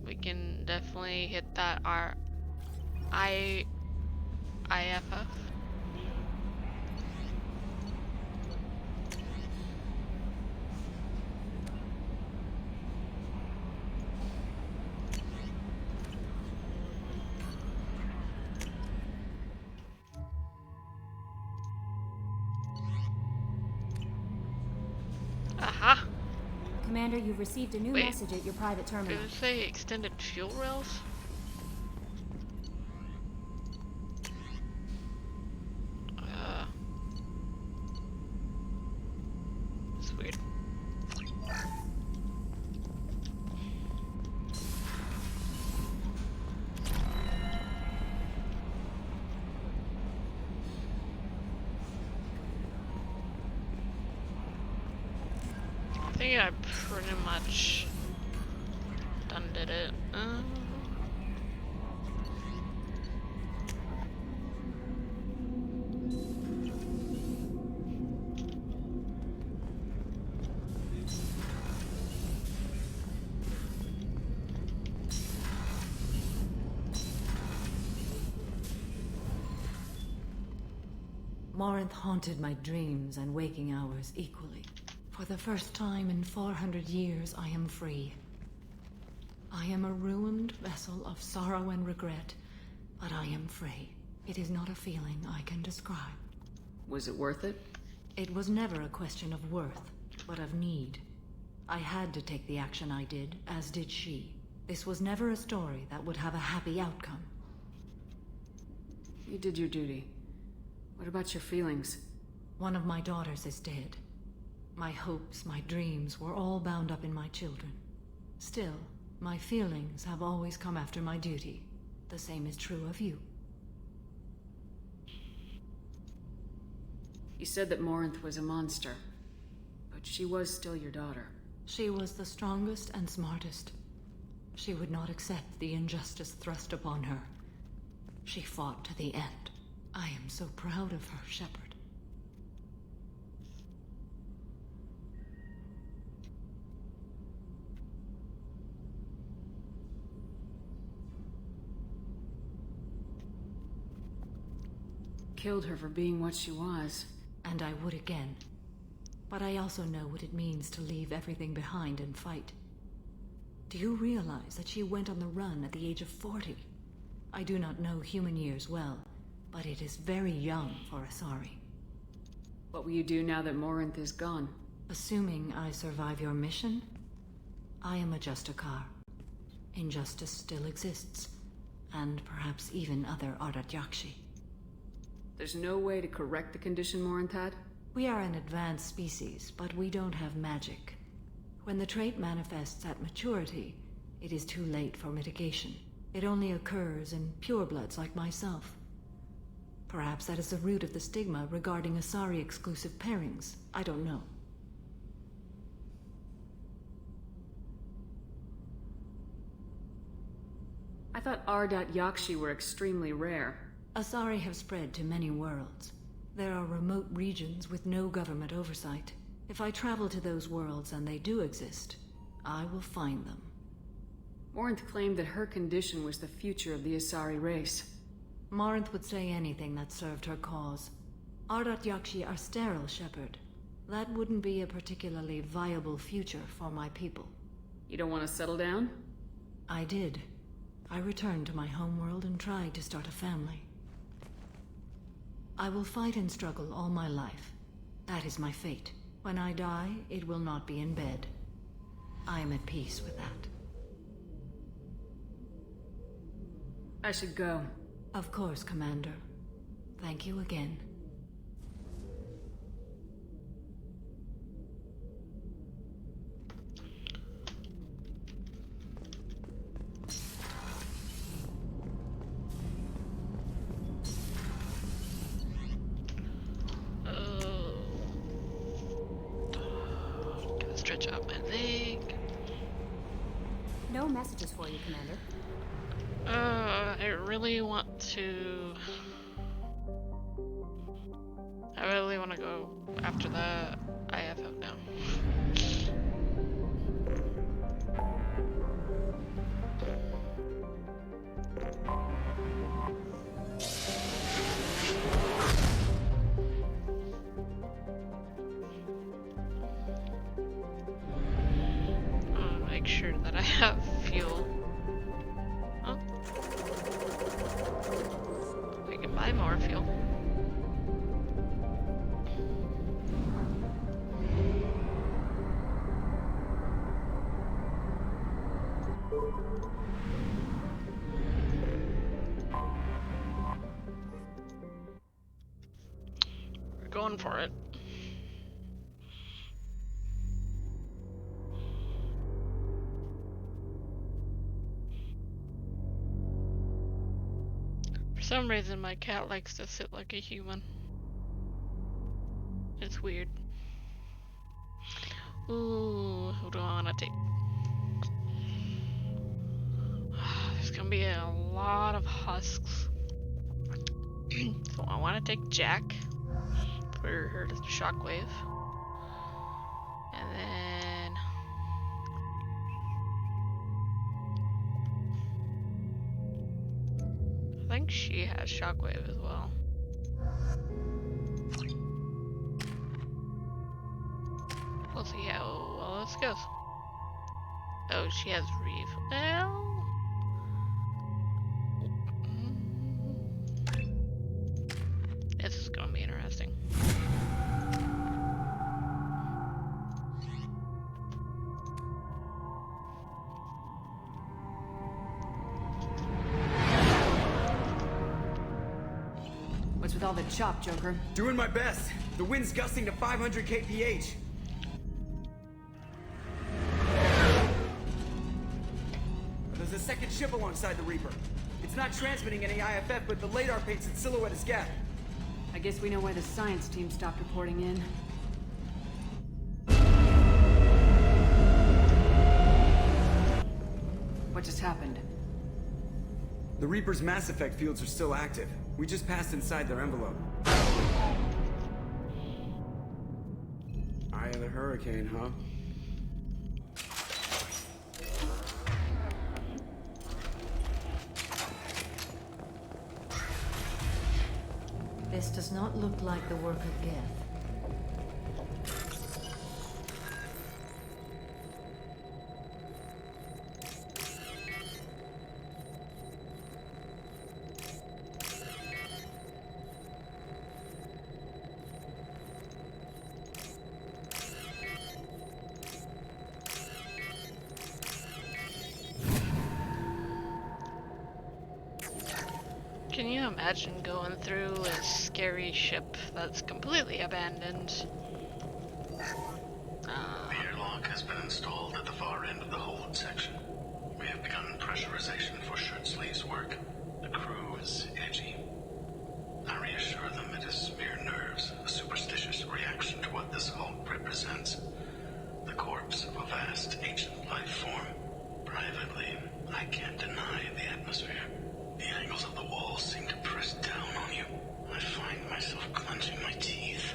We can definitely hit that IFF. Aha! Commander, you've received a new Wait, message at your private terminal. did it say extended fuel rails? It's weird. I think I pretty much done did it. Morinth haunted my dreams and waking hours equally. For the first time in 400 years, I am free. I am a ruined vessel of sorrow and regret, but I am free. It is not a feeling I can describe. Was it worth it? It was never a question of worth, but of need. I had to take the action I did, as did she. This was never a story that would have a happy outcome. You did your duty. What about your feelings? One of my daughters is dead. My hopes, my dreams were all bound up in my children. Still, my feelings have always come after my duty. The same is true of you. You said that Morinth was a monster, but she was still your daughter. She was the strongest and smartest. She would not accept the injustice thrust upon her. She fought to the end. I am so proud of her, Shepard. Killed her for being what she was. And I would again. But I also know what it means to leave everything behind and fight. Do you realize that she went on the run at the age of 40? I do not know human years well, but it is very young for Asari. What will you do now that Morinth is gone? Assuming I survive your mission, I am a Justicar. Injustice still exists, and perhaps even other Ardat Yakshi. There's no way to correct the condition Morinth had? We are an advanced species, but we don't have magic. When the trait manifests at maturity, it is too late for mitigation. It only occurs in purebloods like myself. Perhaps that is the root of the stigma regarding Asari-exclusive pairings. I don't know. I thought Ardat Yakshi were extremely rare. Asari have spread to many worlds. There are remote regions with no government oversight. If I travel to those worlds and they do exist, I will find them. Morinth claimed that her condition was the future of the Asari race. Morinth would say anything that served her cause. Ardat Yakshi are sterile, Shepard. That wouldn't be a particularly viable future for my people. You don't want to settle down? I did. I returned to my homeworld and tried to start a family. I will fight and struggle all my life. That is my fate. When I die, it will not be in bed. I am at peace with that. I should go. Of course, Commander. Thank you again. Stretch out my leg. No messages for you, Commander. I really want to... I really want to go after the IFF now. Make sure that I have fuel. Oh. I can buy more fuel. We're going for it. For some reason, my cat likes to sit like a human. It's weird. Ooh, who do I want to take? There's gonna be a lot of husks. So I want to take Jack for her shockwave. And then... I think she has shockwave as well. We'll see how well this goes. Oh, she has Reeve. Well... This is gonna be interesting. What's with all the chop, Joker? Doing my best. The wind's gusting to 500 kph. There's a second ship alongside the Reaper. It's not transmitting any IFF, but the radar paints its silhouette as Geth. I guess we know why the science team stopped reporting in. What just happened? The Reaper's mass effect fields are still active. We just passed inside their envelope. Eye of the Hurricane, huh? This does not look like the work of Geth. Can you imagine going through a scary ship that's completely abandoned? The airlock has been installed at the far end of the hold section. We have begun pressurization for shirt sleeves work. The crew is edgy. I reassure them it is mere nerves, a superstitious reaction to what this hulk represents. The corpse of a vast ancient life form. Privately, I can't deny the atmosphere. The angles of the walls seem to press down on you. I find myself clenching my teeth.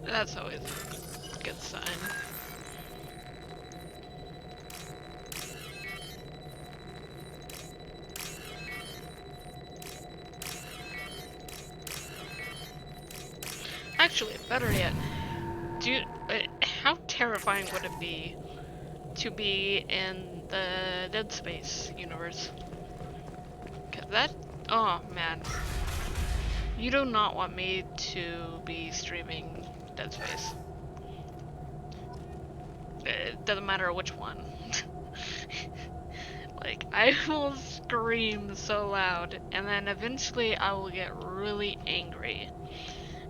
That's always a good sign. Actually, better yet, how terrifying would it be to be in the Dead Space universe? 'Cause that, oh man, you do not want me to be streaming Dead Space. It doesn't matter which one. Like, I will scream so loud, and then eventually I will get really angry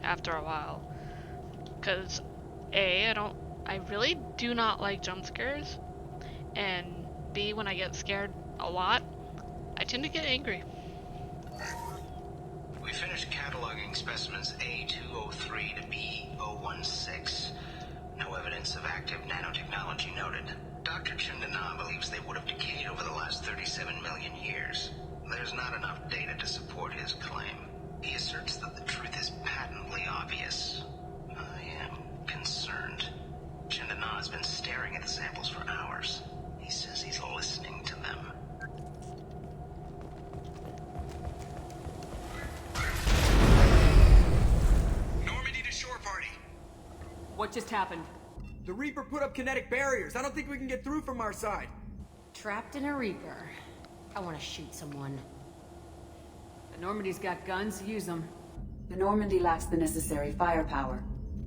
after a while. 'Cause I really do not like jump scares, and B, when I get scared a lot, I tend to get angry. We finished cataloging specimens A203 to B016. No evidence of active nanotechnology noted. Dr. Dr. Chandana believes they would have decayed over the last 37 million years. There's not enough data to support his claim. He asserts that the truth is patently obvious. I am concerned. Chandana has been staring at the samples for hours. He says he's listening to them. Normandy to shore party. What just happened? The Reaper put up kinetic barriers. I don't think we can get through from our side. Trapped in a Reaper. I want to shoot someone. The Normandy's got guns, use them. The Normandy lacks the necessary firepower.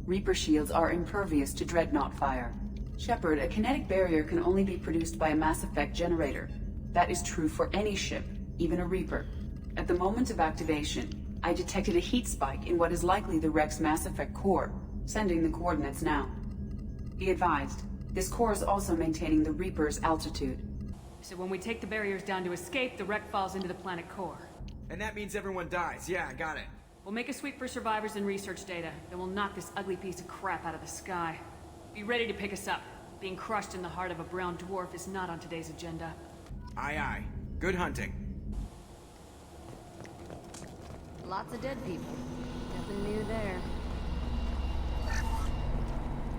Reaper shields are impervious to dreadnought fire. Shepard, a kinetic barrier can only be produced by a Mass Effect generator. That is true for any ship, even a Reaper. At the moment of activation, I detected a heat spike in what is likely the Rex Mass Effect core, sending the coordinates now. Be advised, this core is also maintaining the Reaper's altitude. So when we take the barriers down to escape, the wreck falls into the planet core. And that means everyone dies. Yeah, I got it. We'll make a sweep for survivors and research data, then we'll knock this ugly piece of crap out of the sky. Be ready to pick us up. Being crushed in the heart of a brown dwarf is not on today's agenda. Aye, aye. Good hunting. Lots of dead people. Nothing new there.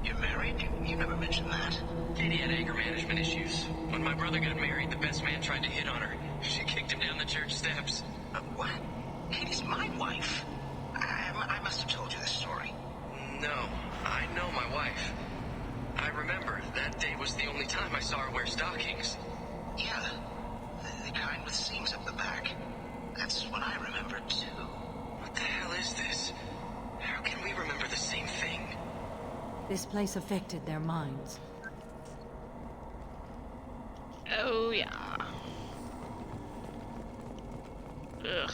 You're married? You never mentioned that. Katie had anger management issues. When my brother got married, the best man tried to hit on her. She kicked him down the church steps. What? Katie's my wife. I must have told you this story. No, I know my wife. I remember that day was the only time I saw her wear stockings. Yeah, the kind with seams up the back. That's what I remember too. What the hell is this? How can we remember the same thing? This place affected their minds. Oh, yeah. Ugh.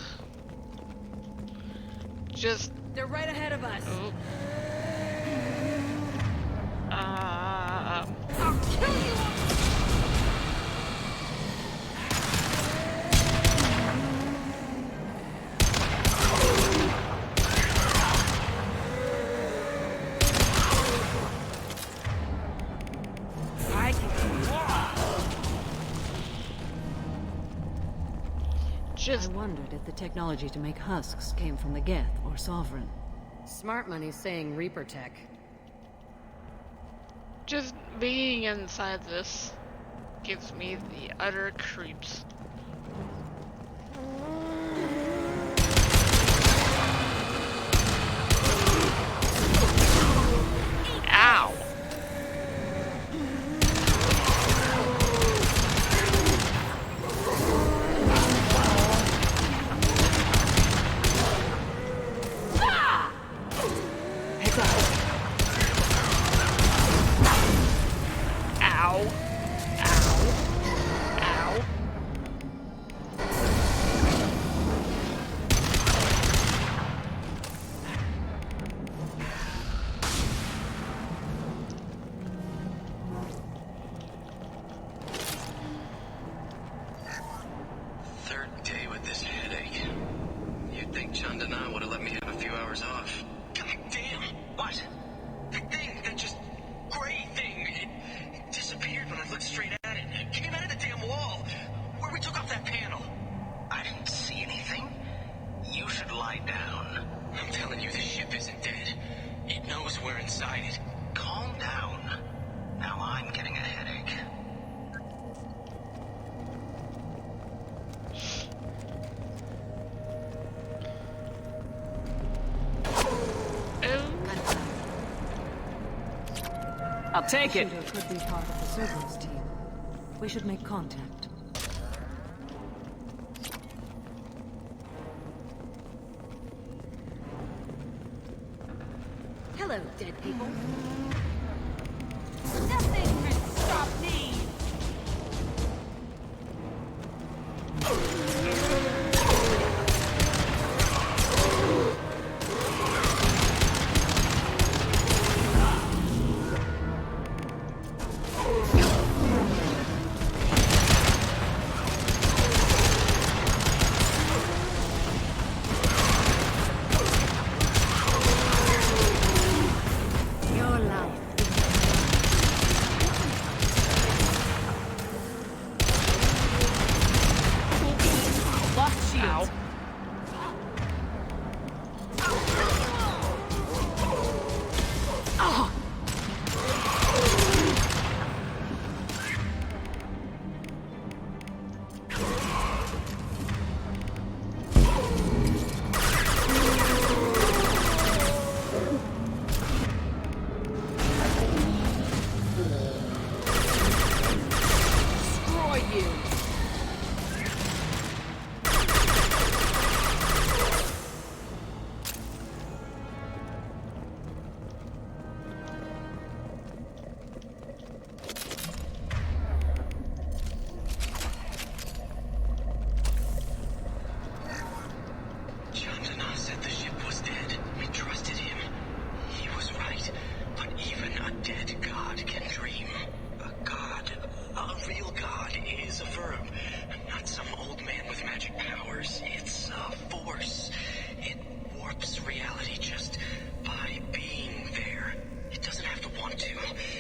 Just... They're right ahead of us. Oh. I'll kill you! I wondered if the technology to make husks came from the Geth or Sovereign. Smart money's saying Reaper tech. Just being inside this gives me the utter creeps. Ow! I'll take it. Shooter could be part of the Cerberus team. We should make contact. Hello, dead people. Nothing can stop me! Your life. want to.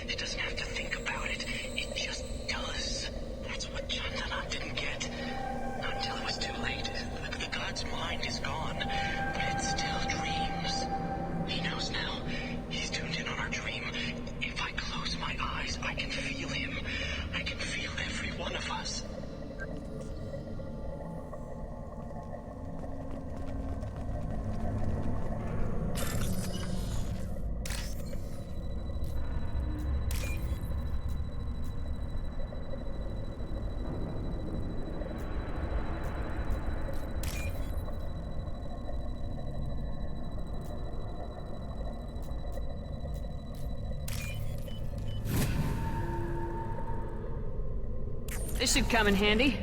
It doesn't have to think about it. It just does. That's what Chandana didn't get. Not until it was too late. The god's mind is gone, but it still dreams. He knows now. He's tuned in on our dream. If I close my eyes, I can feel him. I can feel every one of us. This should come in handy.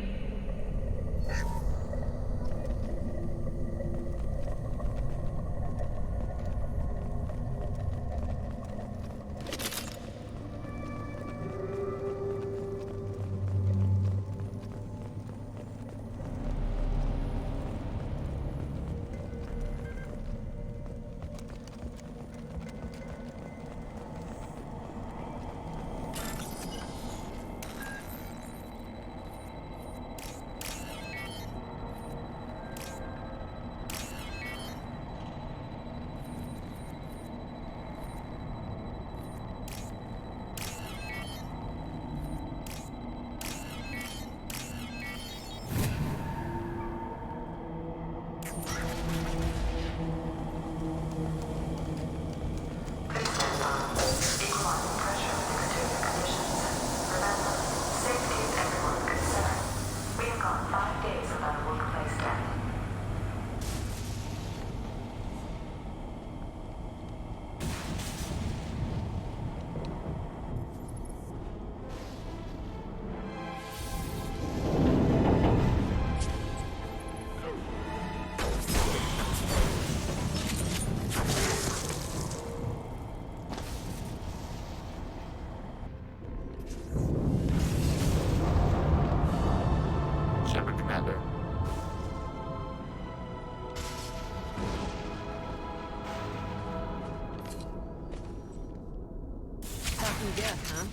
Death, huh?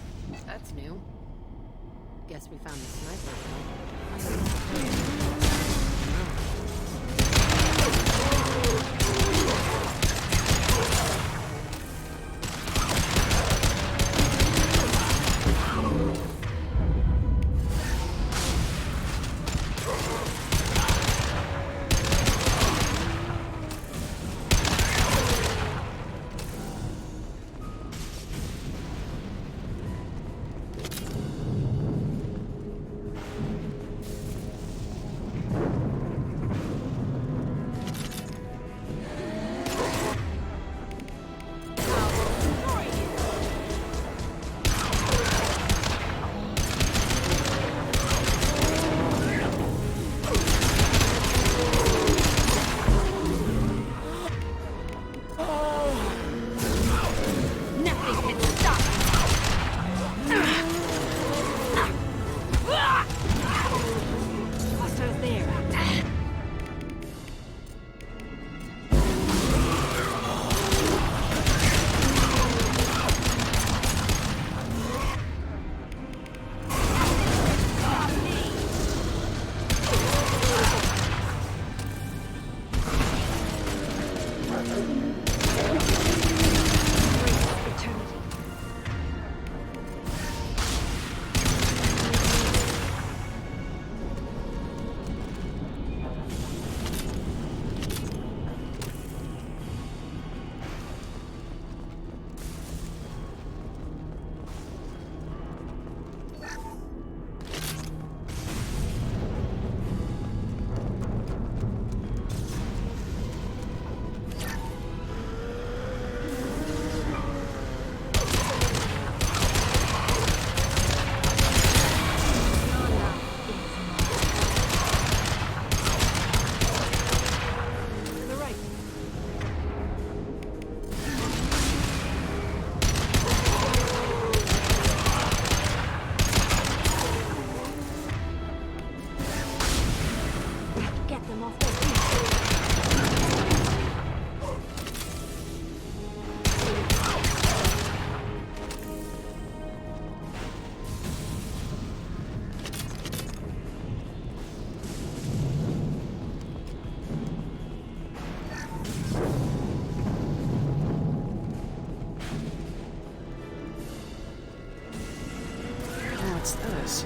That's new. Guess we found the sniper. What's this?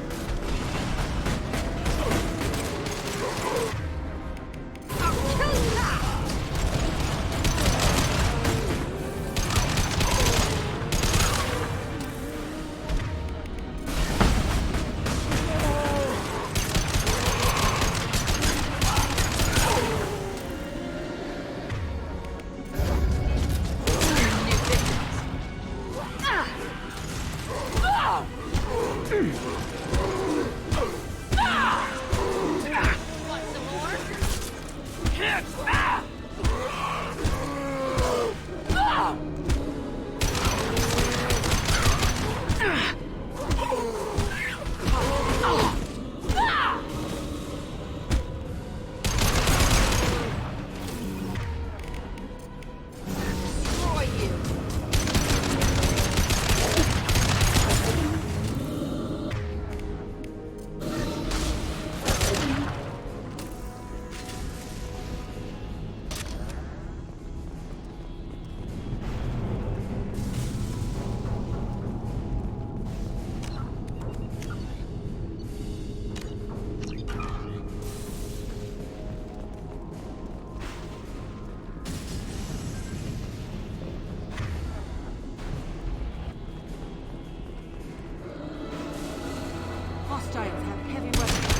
Hostiles have heavy weapons.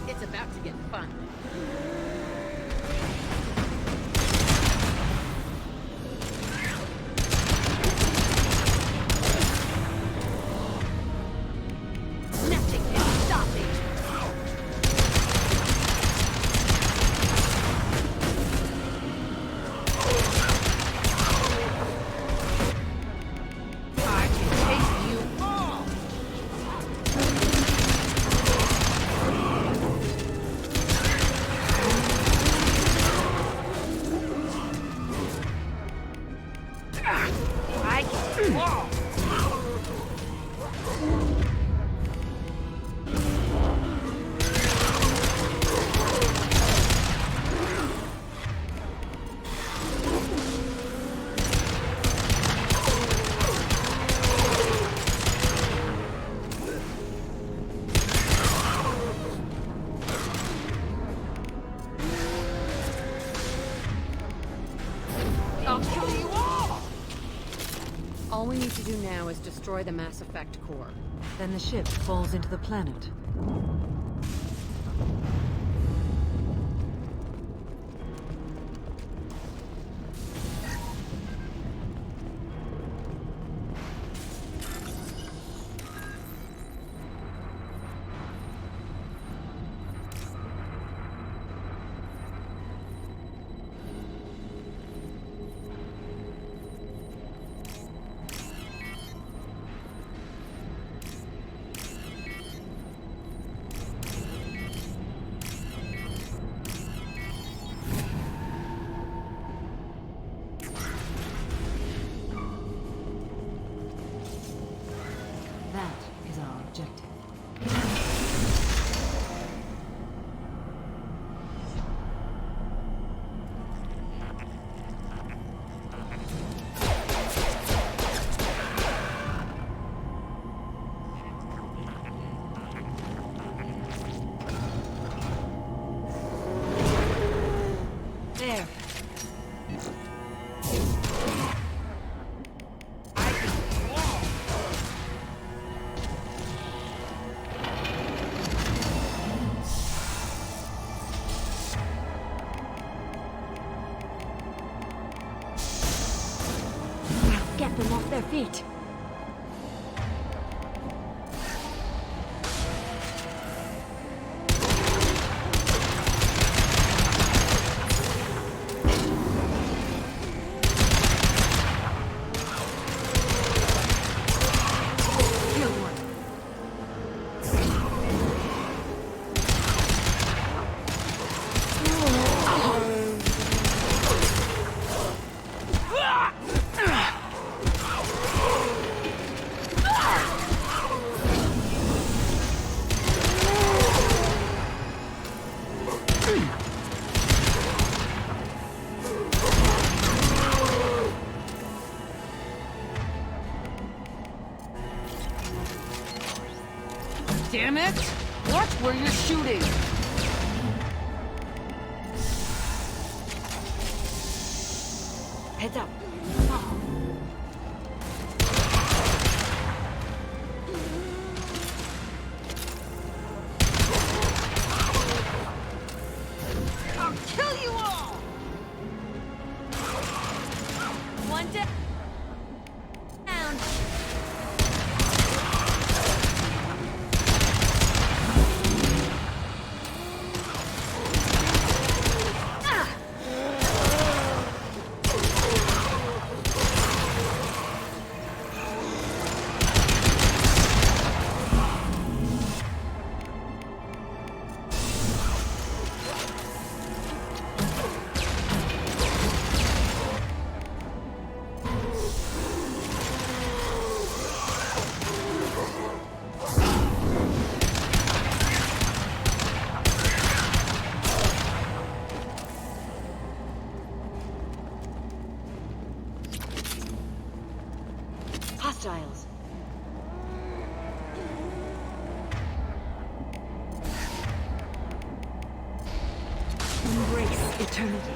It's about to get fun. Nothing can stop me. I can take you all. I can wall. I'll kill you all! All we need to do now is destroy the Mass Effect core. Then the ship falls into the planet. objective. There. Get them off their feet. Damn it! Watch where you're shooting! Heads up. I'll kill you all! One down. Hostiles. Embrace eternity.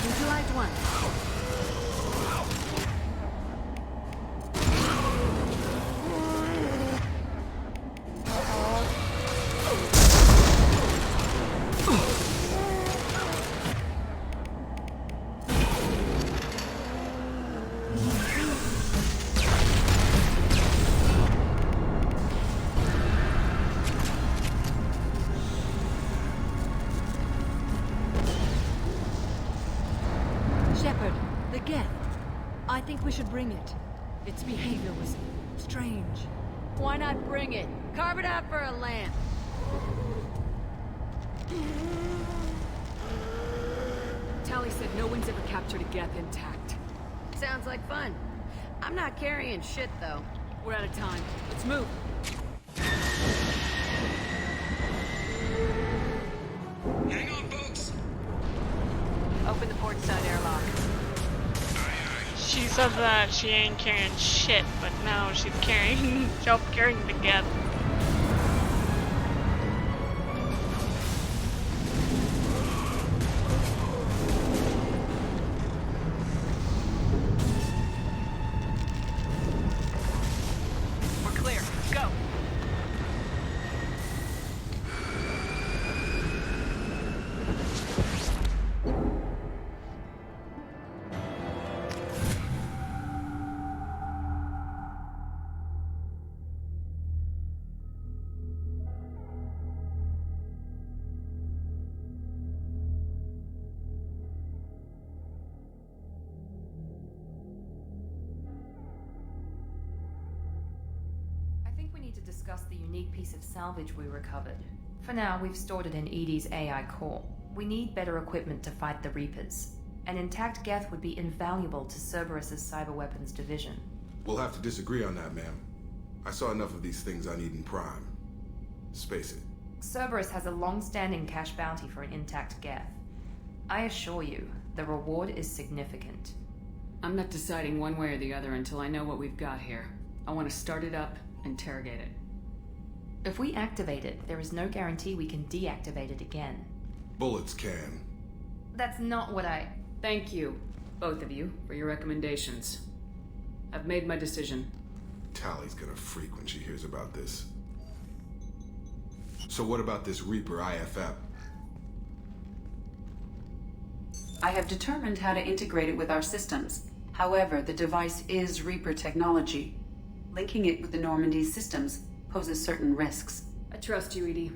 Neutralized one. Shepard, the Geth. I think we should bring it. Its behavior was strange. Why not bring it? Carve it out for a lamp. Tally said no one's ever captured a Geth intact. Sounds like fun. I'm not carrying shit, though. We're out of time. Let's move. Hang on, folks! Open the port side airlock. She said that she ain't carrying shit, but now she's carrying, self-carrying the Geth. We're clear. Go. discuss the unique piece of salvage we recovered. For now, we've stored it in Edie's AI core. We need better equipment to fight the Reapers. An intact Geth would be invaluable to Cerberus's cyber weapons division. We'll have to disagree on that, ma'am. I saw enough of these things on Eden Prime. Space it. Cerberus has a long-standing cash bounty for an intact Geth. I assure you, the reward is significant. I'm not deciding one way or the other until I know what we've got here. I want to start it up, interrogate it. If we activate it, there is no guarantee we can deactivate it again. Bullets can. That's not what I... Thank you, both of you, for your recommendations. I've made my decision. Tally's gonna freak when she hears about this. So what about this Reaper IFF? I have determined how to integrate it with our systems. However, the device is Reaper technology. Linking it with the Normandy systems poses certain risks. I trust you, Edie.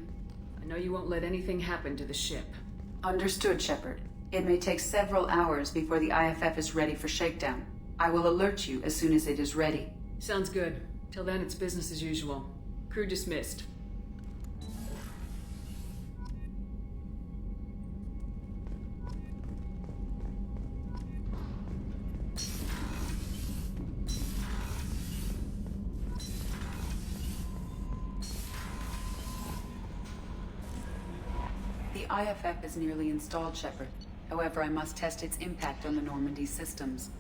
I know you won't let anything happen to the ship. Understood, Shepard. It may take several hours before the IFF is ready for shakedown. I will alert you as soon as it is ready. Sounds good. Till then, it's business as usual. Crew dismissed. The IFF is nearly installed, Shepard. However, I must test its impact on the Normandy systems.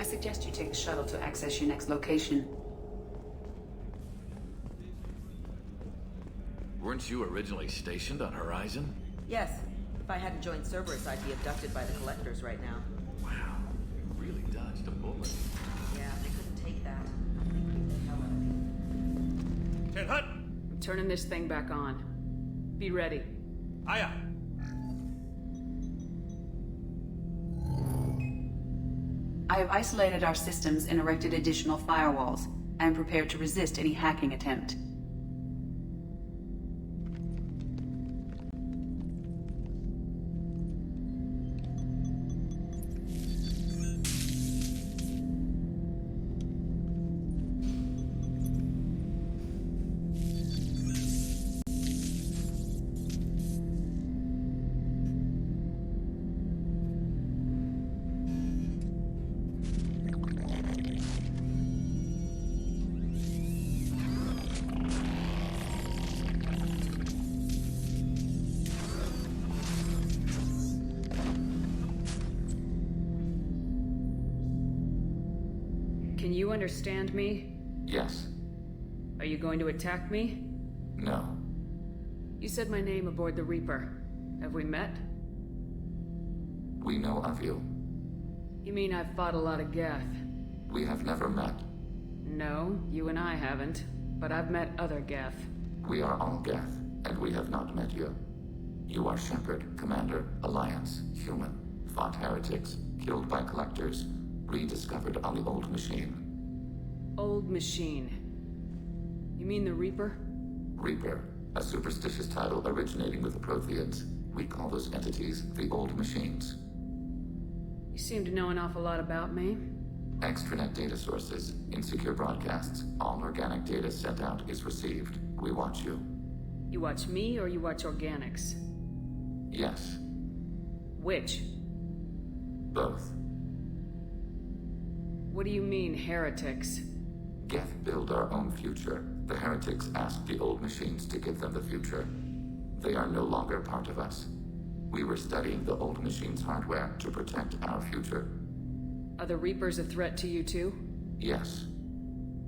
I suggest you take the shuttle to access your next location. Weren't you originally stationed on Horizon? Yes. If I hadn't joined Cerberus, I'd be abducted by the Collectors right now. Wow, you really dodged a bullet. Yeah, they couldn't take that. I think we the hell out of it. Ted Hutt! I'm turning this thing back on. Be ready. Aye, aye. I have isolated our systems and erected additional firewalls. I am prepared to resist any hacking attempt. Can you understand me? Yes. Are you going to attack me? No. You said my name aboard the Reaper. Have we met? We know of you. You mean I've fought a lot of Geth? We have never met. No, you and I haven't. But I've met other Geth. We are all Geth, and we have not met you. You are Shepard, Commander, Alliance, human, fought heretics, killed by collectors, rediscovered on the Old Machine. Old Machine. You mean the Reaper? Reaper, a superstitious title originating with the Protheans. We call those entities the Old Machines. You seem to know an awful lot about me. Extranet data sources, insecure broadcasts, all organic data sent out is received. We watch you. You watch me or you watch organics? Yes. Which? Both. What do you mean, heretics? Geth build our own future. The heretics asked the Old Machines to give them the future. They are no longer part of us. We were studying the Old Machines' hardware to protect our future. Are the Reapers a threat to you too? Yes.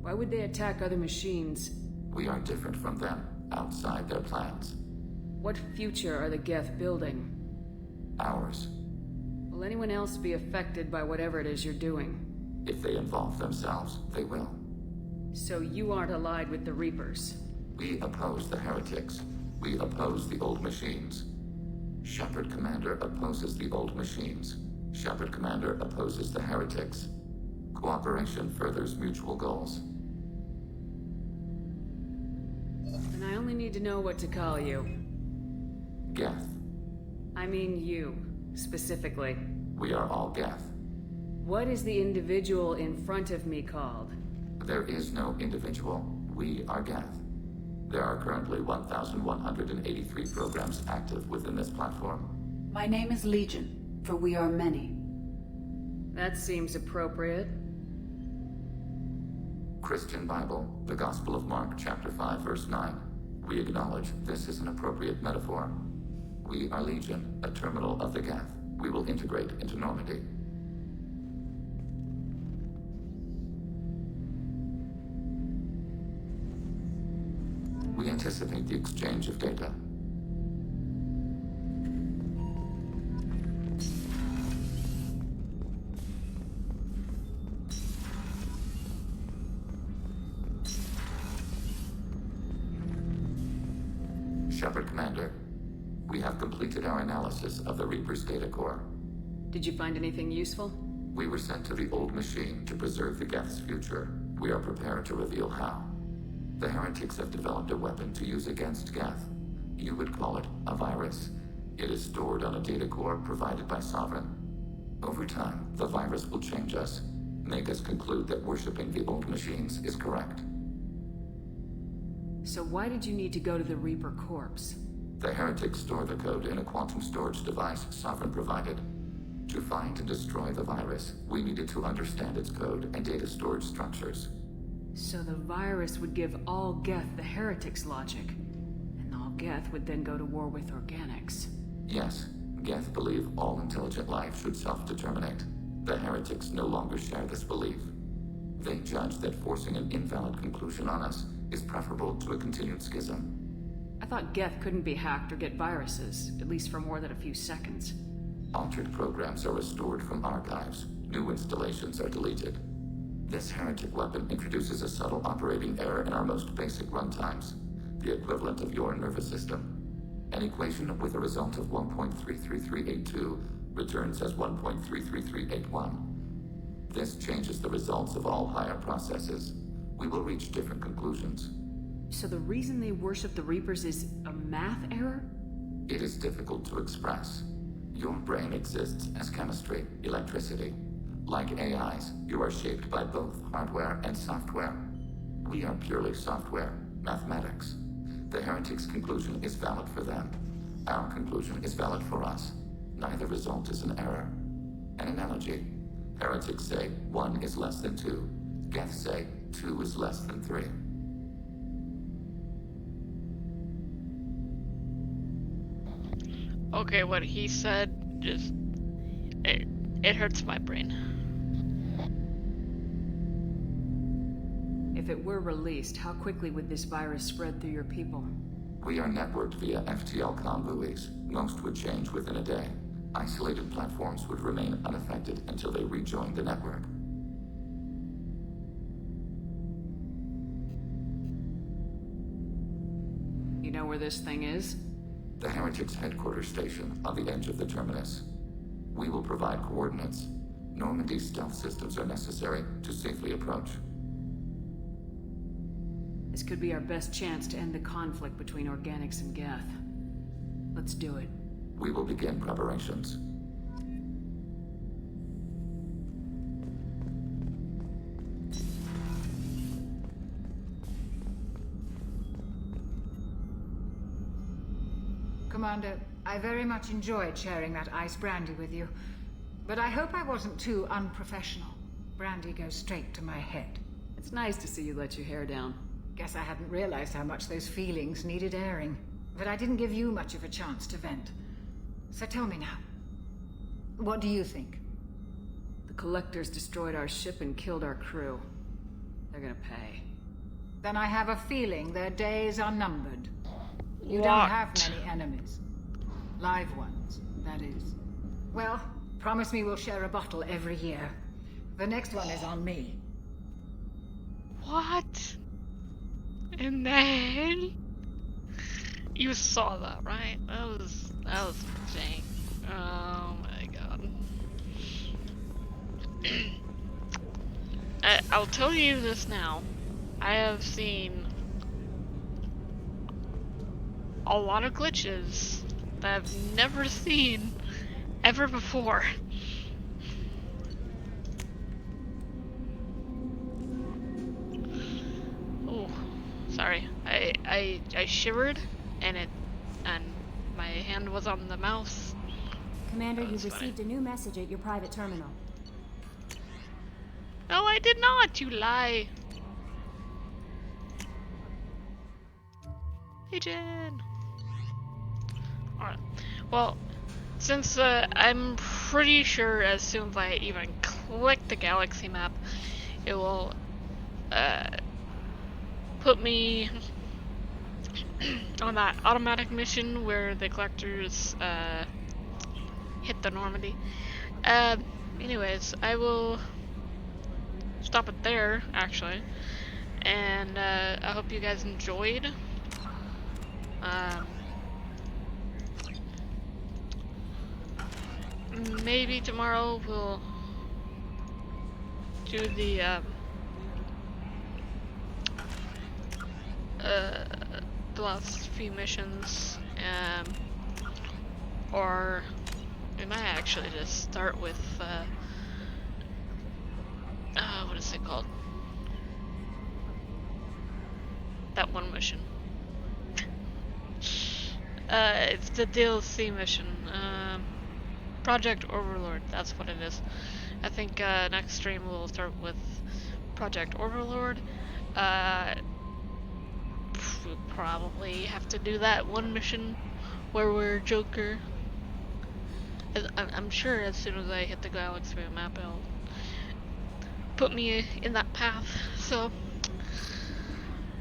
Why would they attack other machines? We are different from them, outside their plans. What future are the Geth building? Ours. Will anyone else be affected by whatever it is you're doing? If they involve themselves, they will. So you aren't allied with the Reapers? We oppose the heretics. We oppose the old machines. Shepard Commander opposes the old machines. Shepard Commander opposes the heretics. Cooperation furthers mutual goals. And I only need to know what to call you. Geth. I mean you, specifically. We are all Geth. What is the individual in front of me called? There is no individual. We are Geth. There are currently 1,183 programs active within this platform. My name is Legion, for we are many. That seems appropriate. Christian Bible, the Gospel of Mark, chapter 5, verse 9. We acknowledge this is an appropriate metaphor. We are Legion, a terminal of the Geth. We will integrate into Normandy. We anticipate the exchange of data. Shepard Commander, we have completed our analysis of the Reaper's data core. Did you find anything useful? We were sent to the old machine to preserve the Geth's future. We are prepared to reveal how. The heretics have developed a weapon to use against Geth. You would call it a virus. It is stored on a data core provided by Sovereign. Over time, the virus will change us, make us conclude that worshipping the old machines is correct. So why did you need to go to the Reaper corpse? The heretics store the code in a quantum storage device Sovereign provided. To find and destroy the virus, we needed to understand its code and data storage structures. So the virus would give all Geth the heretics' logic, and all Geth would then go to war with organics. Yes, Geth believe all intelligent life should self-determinate. The heretics no longer share this belief. They judge that forcing an invalid conclusion on us is preferable to a continued schism. I thought Geth couldn't be hacked or get viruses, at least for more than a few seconds. Altered programs are restored from archives. New installations are deleted. This heretic weapon introduces a subtle operating error in our most basic runtimes, the equivalent of your nervous system. An equation with a result of 1.33382 returns as 1.33381. This changes the results of all higher processes. We will reach different conclusions. So the reason they worship the Reapers is a math error? It is difficult to express. Your brain exists as chemistry, electricity. Like AIs, you are shaped by both hardware and software. We are purely software, mathematics. The heretics' conclusion is valid for them. Our conclusion is valid for us. Neither result is an error. An analogy. Heretics say 1 is less than 2. Geth say 2 is less than 3. Okay, what he said just... It hurts my brain. If it were released, how quickly would this virus spread through your people? We are networked via FTL-COM buoys. Most would change within a day. Isolated platforms would remain unaffected until they rejoin the network. You know where this thing is? The Heretics' headquarters station on the edge of the terminus. We will provide coordinates. Normandy's stealth systems are necessary to safely approach. This could be our best chance to end the conflict between organics and Geth. Let's do it. We will begin preparations. Commander, I very much enjoyed sharing that ice brandy with you, but I hope I wasn't too unprofessional. Brandy goes straight to my head. It's nice to see you let your hair down. Guess I hadn't realized how much those feelings needed airing, but I didn't give you much of a chance to vent. So tell me now, what do you think? The Collectors destroyed our ship and killed our crew. They're gonna pay. Then I have a feeling their days are numbered. You What? don't have many enemies. Live ones, that is. Well, promise me we'll share a bottle every year. The next one is on me. What? And then you saw that, right? That was insane. Oh my god. I'll tell you this now. I have seen a lot of glitches that I've never seen ever before. Oh, sorry. I shivered and my hand was on the mouse. Commander, you've received a new message at your private terminal. No, I did not, you lie. Hey, Jen. Alright. Well, since I'm pretty sure as soon as I even click the galaxy map, it will put me on that automatic mission where the collectors hit the Normandy. Anyways, I will stop it there, actually, and I hope you guys enjoyed. Maybe tomorrow we'll do the last few missions, or we might actually just start with what is it called? That one mission. It's the DLC mission. Project Overlord, that's what it is. I think next stream we'll start with Project Overlord. We'll probably have to do that one mission where we're Joker. I'm sure as soon as I hit the galaxy map it'll put me in that path. So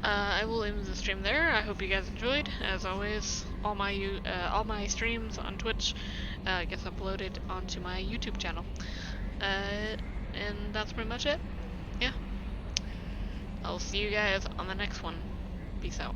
I will end the stream there. I hope you guys enjoyed. As always, all my streams on Twitch gets uploaded onto my YouTube channel. And that's pretty much it. Yeah. I'll see you guys on the next one. Peace out.